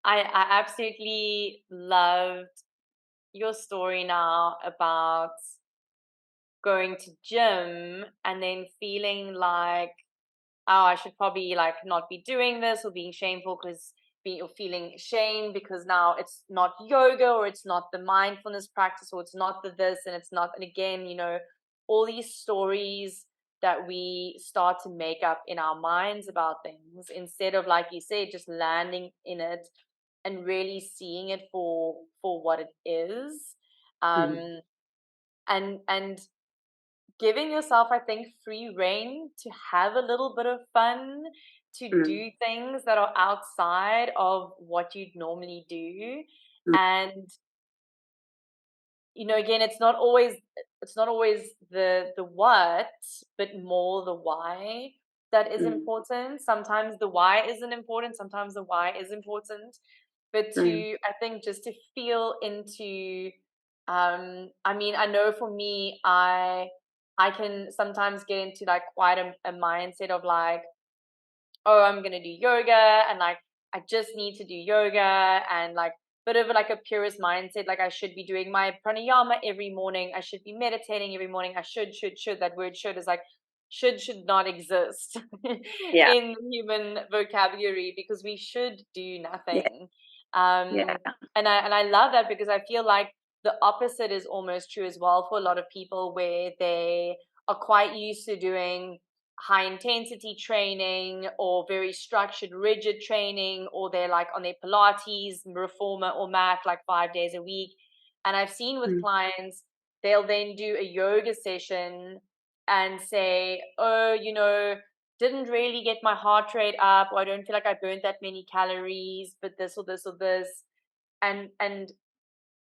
absolutely loved your story now about going to gym and then feeling like, oh, I should probably like not be doing this, or being shameful because or feeling shame because now it's not yoga, or it's not the mindfulness practice, or it's not the this, and it's not, and again, you know, all these stories that we start to make up in our minds about things, instead of, like you said, just landing in it and really seeing it for what it is. And giving yourself, I think, free reign to have a little bit of fun, to do things that are outside of what you'd normally do. And, you know, again, it's not always the what, but more the why that is important. Sometimes the why isn't important, sometimes the why is important. But to, I think, just to feel into, I mean, I know for me, I can sometimes get into like quite a mindset of like, oh, I'm gonna do yoga, and like I just need to do yoga, and like bit of like a purist mindset, like I should be doing my pranayama every morning, I should be meditating every morning, I should. That word should is like, should not exist Yeah. in human vocabulary, because we should do Yeah. nothing. Yeah. And I love that, because I feel like the opposite is almost true as well for a lot of people, where they are quite used to doing high intensity training or very structured, rigid training, or they're like on their Pilates, reformer, or mat like 5 days a week. And I've seen with clients, they'll then do a yoga session and say, oh, you know, didn't really get my heart rate up, or I don't feel like I burnt that many calories, but this or this or this.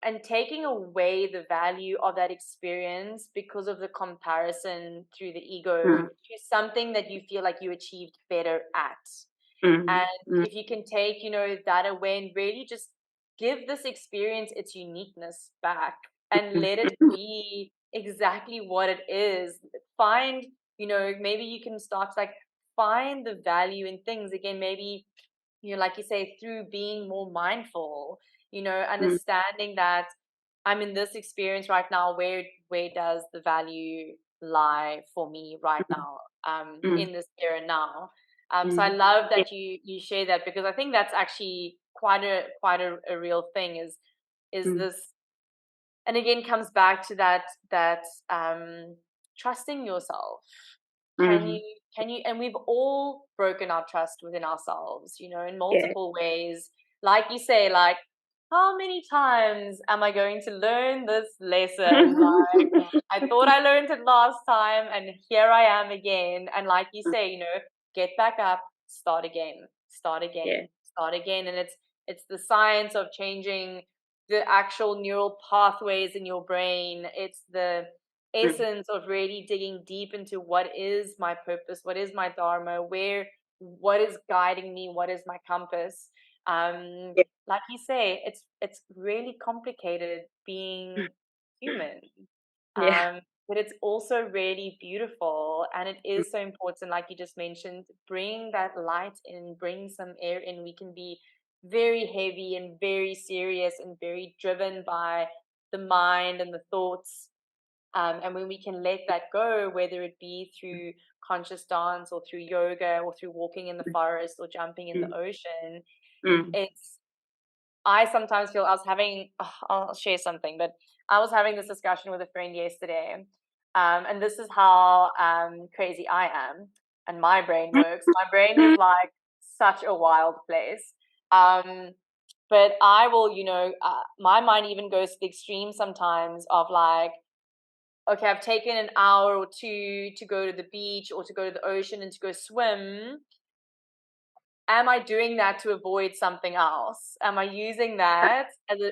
And taking away the value of that experience because of the comparison through the ego to something that you feel like you achieved better at. And if you can take, you know, that away and really just give this experience its uniqueness back and let it be exactly what it is. Find, you know, maybe you can start to like find the value in things again, maybe, you know, like you say, through being more mindful, you know, understanding that I'm in this experience right now, where does the value lie for me right now, in this here and now. So I love that you share that, because I think that's actually quite a real thing, is this, and again comes back to that trusting yourself. Can you and we've all broken our trust within ourselves, you know, in multiple ways. Like you say, like, how many times am I going to learn this lesson? Like, I thought I learned it last time, and here I am again. And like you say, you know, get back up, start again, start again, start again. And it's the science of changing the actual neural pathways in your brain. It's the essence of really digging deep into what is my purpose, what is my dharma, what is guiding me, what is my compass. Like you say, it's really complicated being human. Yeah. But it's also really beautiful, and it is so important, like you just mentioned, bring that light in, bring some air in. We can be very heavy and very serious and very driven by the mind and the thoughts. And when we can let that go, whether it be through conscious dance or through yoga or through walking in the forest or jumping in the ocean, Mm. it's, I sometimes feel, I'll share something, but I was having this discussion with a friend yesterday. And this is how crazy I am and my brain works. My brain is like such a wild place. But I will, my mind even goes to the extreme sometimes of like, okay, I've taken an hour or two to go to the beach or to go to the ocean and to go swim. Am I doing that to avoid something else? Am I using that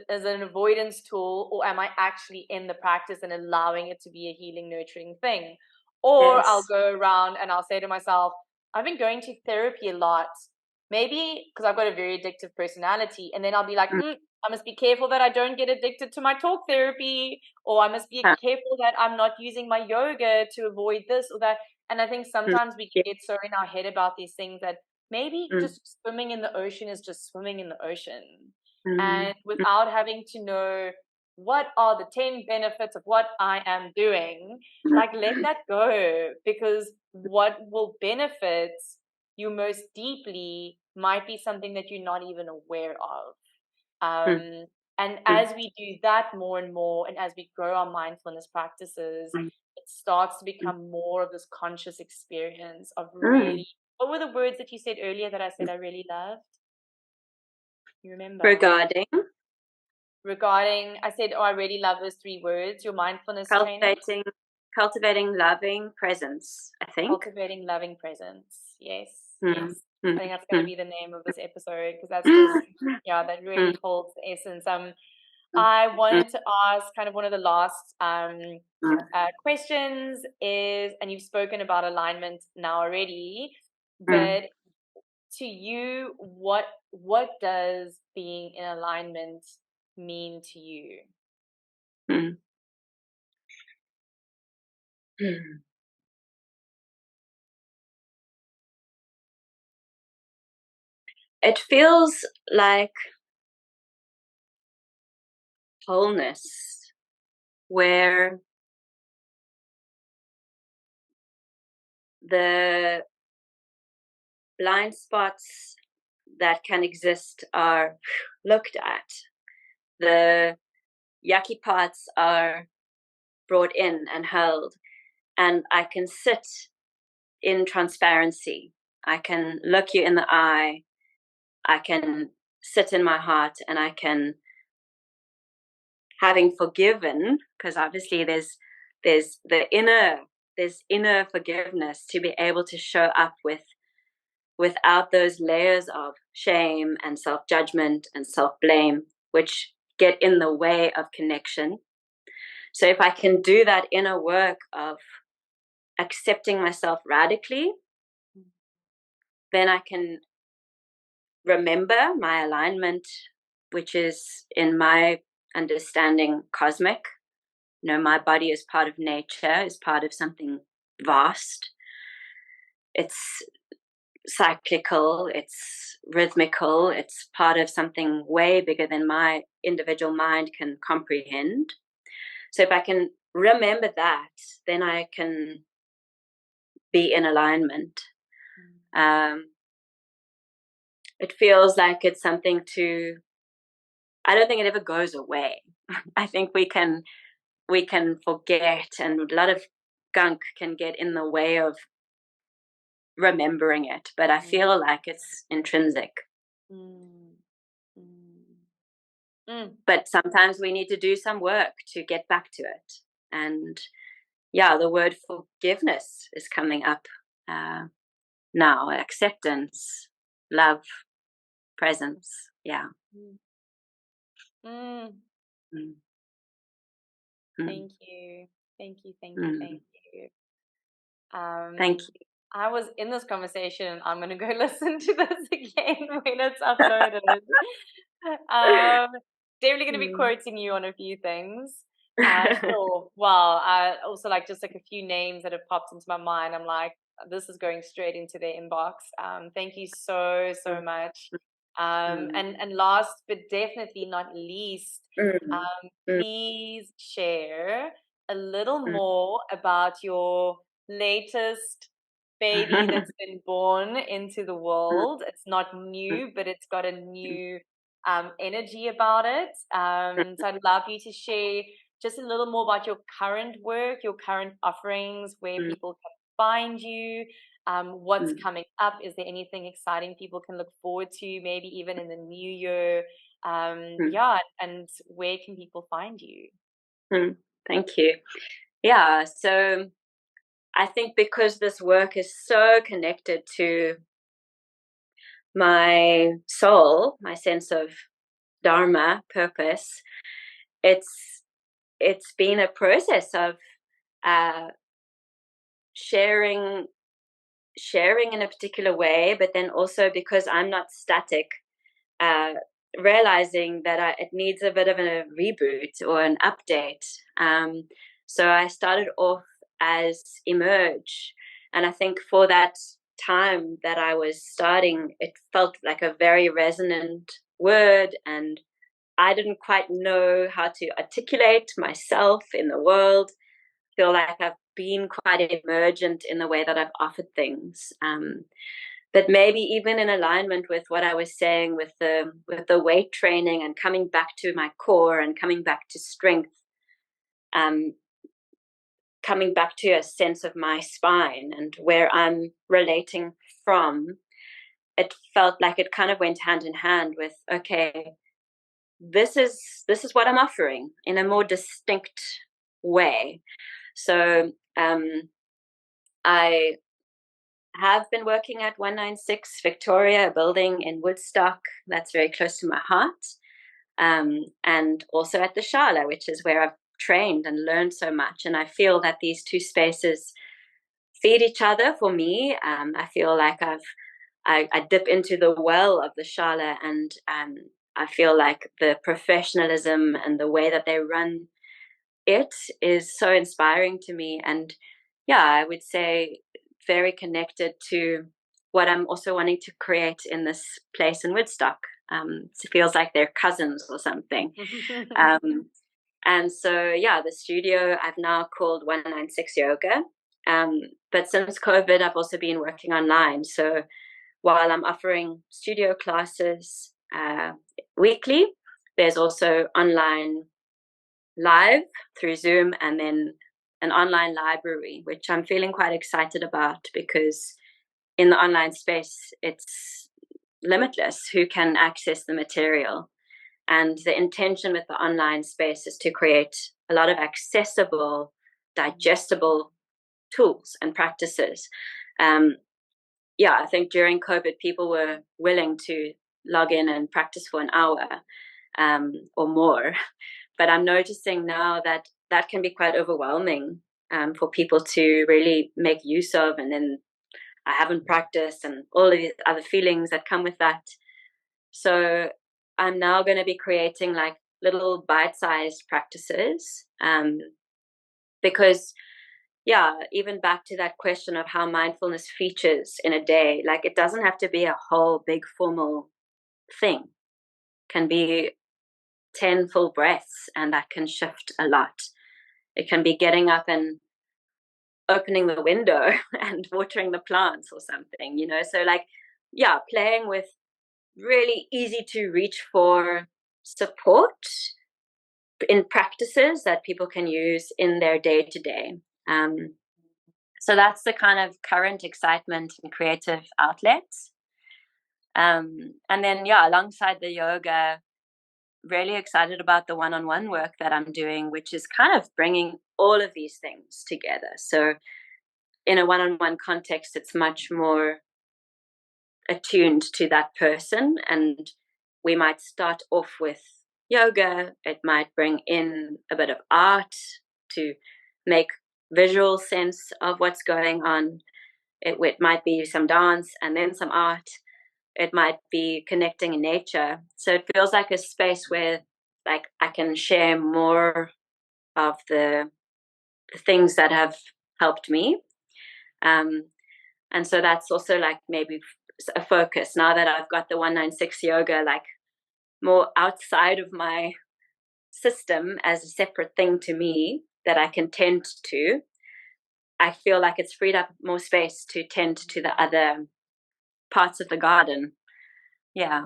as an avoidance tool, or am I actually in the practice and allowing it to be a healing, nurturing thing? Or I'll Yes. go around and I'll say to myself, I've been going to therapy a lot, maybe because I've got a very addictive personality. And then I'll be like, I must be careful that I don't get addicted to my talk therapy, or I must be careful that I'm not using my yoga to avoid this or that. And I think sometimes we Yeah. get so in our head about these things that maybe Mm. just swimming in the ocean is just swimming in the ocean. Mm. And without having to know what are the 10 benefits of what I am doing, like let that go, because what will benefit you most deeply might be something that you're not even aware of. Mm. And as we do that more and more, and as we grow our mindfulness practices, Mm. it starts to become more of this conscious experience of Mm. really, what were the words that you said earlier that I said I really loved? You remember? Regarding Regarding, I said, oh, I really love those 3 words, your mindfulness training. cultivating loving presence, I think. Cultivating loving presence. Yes, Mm. yes. Mm. I think that's going to be the name of this episode, because that's just, yeah, that really Mm. holds the essence. Mm. I wanted to ask kind of one of the last Mm. questions is, and you've spoken about alignment now already, Mm. but to you, what does being in alignment mean to you? Mm. Mm. It feels like wholeness, where the blind spots that can exist are looked at. The yucky parts are brought in and held, and I can sit in transparency. I can look you in the eye. I can sit in my heart, and I can, having forgiven, because obviously there's inner forgiveness, to be able to show up without those layers of shame and self-judgment and self-blame, which get in the way of connection. So if I can do that inner work of accepting myself radically, then I can remember my alignment, which is, in my understanding, cosmic. My body is part of nature, is part of something vast. It's cyclical, it's rhythmical, it's part of something way bigger than my individual mind can comprehend. So if I can remember that, then I can be in alignment. It feels like it's something I don't think it ever goes away. I think we can forget, and a lot of gunk can get in the way of remembering it, but I feel like it's intrinsic. But sometimes we need to do some work to get back to it. And yeah, the word forgiveness is coming up now. Acceptance, love, presence. Yeah. Mm. Mm. Thank you. Thank you. Thank you. Mm. Thank you. Thank you. I was in this conversation. I'm going to go listen to this again when it's uploaded. Definitely going to be quoting you on a few things. Sure. Well, also like just like a few names that have popped into my mind. I'm like, this is going straight into their inbox. Thank you so, so much. And last but definitely not least, please share a little more about your latest baby that's been born into the world. It's not new, but it's got a new energy about it. So I'd love you to share just a little more about your current work, your current offerings, where people can find you, what's coming up. Is there anything exciting people can look forward to, maybe even in the new year? Yeah, and where can people find you? Thank you. Yeah, so I think because this work is so connected to my soul, my sense of dharma, purpose, it's been a process of uh, sharing in a particular way, but then also because I'm not static, uh, realizing that it needs a bit of a reboot or an update. So I started off as Emerge, and I think for that time that I was starting, it felt like a very resonant word, and I didn't quite know how to articulate myself in the world. Feel like I've been quite emergent in the way that I've offered things. But maybe even in alignment with what I was saying with the weight training and coming back to my core and coming back to strength, coming back to a sense of my spine and where I'm relating from, it felt like it kind of went hand in hand with, okay, this is what I'm offering in a more distinct way. So I have been working at 196 Victoria, a building in Woodstock that's very close to my heart, and also at the Shala, which is where I've trained and learned so much. And I feel that these two spaces feed each other for me. I feel like I dip into the well of the Shala, and I feel like the professionalism and the way that they run it is so inspiring to me. And yeah, I would say very connected to what I'm also wanting to create in this place in Woodstock. It feels like they're cousins or something. And so, yeah, the studio I've now called 196 Yoga. But since COVID, I've also been working online. So while I'm offering studio classes weekly, there's also online live through Zoom, and then an online library, which I'm feeling quite excited about because in the online space, it's limitless who can access the material. And the intention with the online space is to create a lot of accessible, digestible tools and practices. Yeah, I think during COVID, people were willing to log in and practice for an hour or more. But I'm noticing now that that can be quite overwhelming for people to really make use of. And then I haven't practiced and all of these other feelings that come with that. So I'm now going to be creating like little bite-sized practices because, yeah, even back to that question of how mindfulness features in a day, like it doesn't have to be a whole big formal thing. It can be 10 full breaths, and that can shift a lot. It can be getting up and opening the window and watering the plants or something, you know? So like, yeah, playing with really easy to reach for support in practices that people can use in their day to day. So that's the kind of current excitement and creative outlets. And then, yeah, alongside the yoga, really excited about the one-on-one work that I'm doing, which is kind of bringing all of these things together. So in a one-on-one context, it's much more attuned to that person, and we might start off with yoga. It might bring in a bit of art to make visual sense of what's going on. It might be some dance and then some art. It might be connecting in nature. So it feels like a space where like I can share more of the things that have helped me. And so that's also like maybe a focus now that I've got the 196 yoga, like more outside of my system as a separate thing to me that I can tend to. I feel like it's freed up more space to tend to the other parts of the garden. Yeah.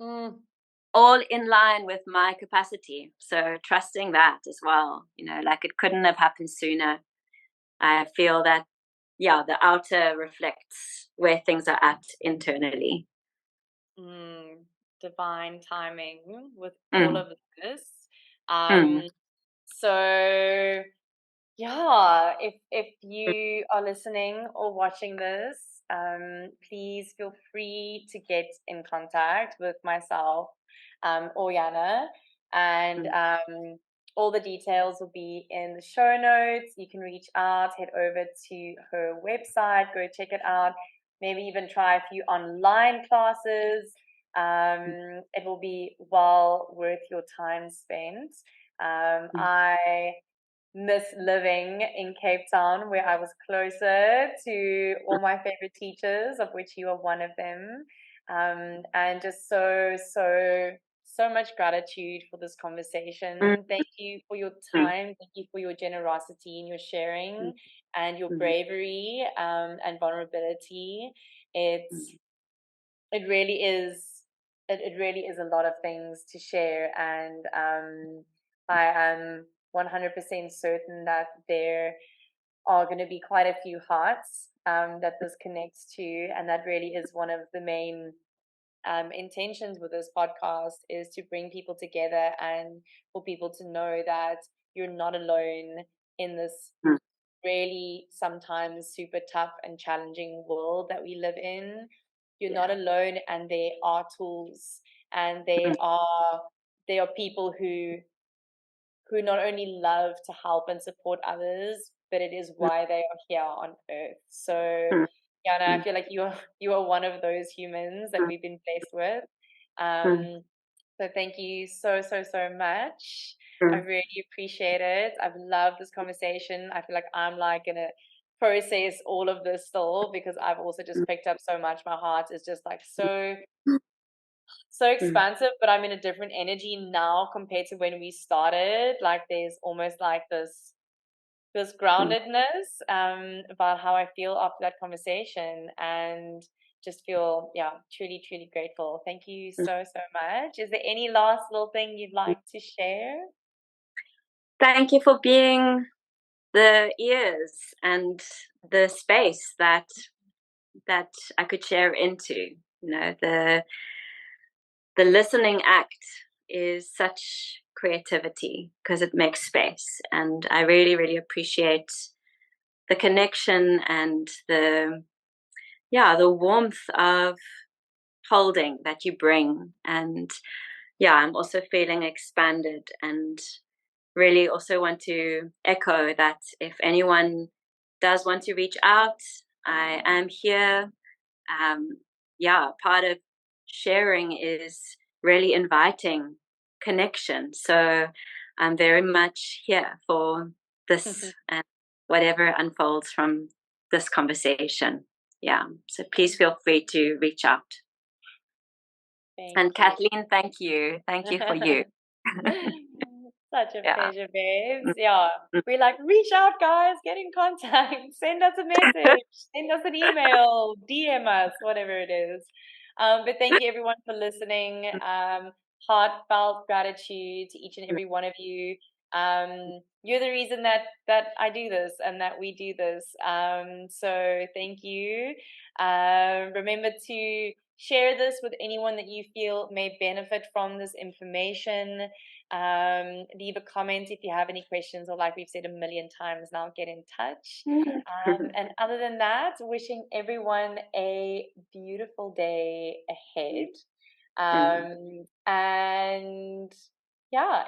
All in line with my capacity. So trusting that as well, like it couldn't have happened sooner. I feel that, the outer reflects where things are at internally. Divine timing with all of this. So yeah, if you are listening or watching this, please feel free to get in contact with myself or Yana, and all the details will be in the show notes. You can reach out, head over to her website, go check it out, maybe even try a few online classes. It will be well worth your time spent. I miss living in Cape Town, where I was closer to all my favorite teachers, of which you are one of them. And just so much gratitude for this conversation. Thank you for your time. Thank you for your generosity and your sharing and your bravery and vulnerability. It really is it really is a lot of things to share, and I am 100% certain that there are going to be quite a few hearts that this connects to, and that really is one of the main intentions with this podcast, is to bring people together and for people to know that you're not alone in this really sometimes super tough and challenging world that we live in. You're not alone, and there are tools, and there are people who not only love to help and support others, but it is why they are here on earth. So Yana, I feel like you are one of those humans that we've been blessed with. So thank you so much. I really appreciate it. I've loved this conversation. I feel like I'm like gonna process all of this still, because I've also just picked up so much. My heart is just like so expansive, but I'm in a different energy now compared to when we started. Like there's almost like this groundedness about how I feel after that conversation, and just feel truly grateful. Thank you so much. Is there any last little thing you'd like to share? Thank you for being the ears and the space that I could share into. The listening act is such creativity because it makes space, and I really appreciate the connection and the warmth of holding that you bring. And I'm also feeling expanded, and really also want to echo that if anyone does want to reach out, I am here. Part of sharing is really inviting connection. So I'm very much here for this and whatever unfolds from this conversation. So please feel free to reach out. And Kathleen, thank you for you. Such a pleasure, babes. We're like, reach out, guys, get in contact, send us a message, send us an email, DM us, whatever it is. But thank you everyone for listening. Heartfelt gratitude to each and every one of you. You're the reason that I do this and that we do this. So thank you. Remember to share this with anyone that you feel may benefit from this information. Leave a comment if you have any questions, or like we've said a million times now, get in touch. And other than that, wishing everyone a beautiful day ahead. And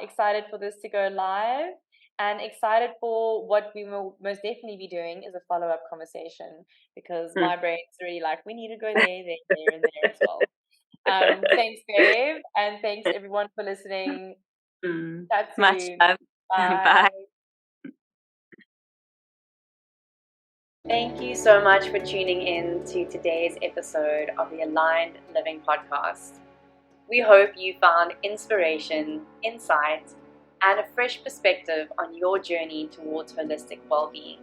excited for this to go live, and excited for what we will most definitely be doing is a follow-up conversation, because my brain's really like, we need to go there, and there as well. Thanks, babe, and thanks everyone for listening. Chat soon. Much love. Bye. Bye. Thank you so much for tuning in to today's episode of the Aligned Living Podcast. We hope you found inspiration, insight, and a fresh perspective on your journey towards holistic well-being.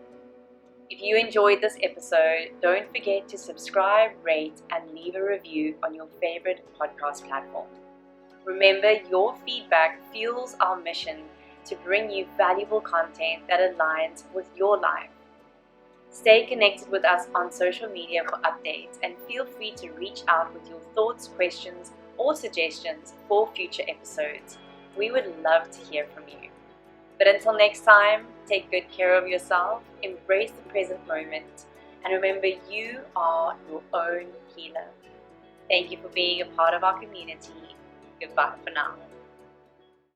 If you enjoyed this episode, don't forget to subscribe, rate, and leave a review on your favorite podcast platform. Remember, your feedback fuels our mission to bring you valuable content that aligns with your life. Stay connected with us on social media for updates, and feel free to reach out with your thoughts, questions, or suggestions for future episodes. We would love to hear from you. But until next time, take good care of yourself, embrace the present moment, and remember, you are your own healer. Thank you for being a part of our community. Goodbye for now.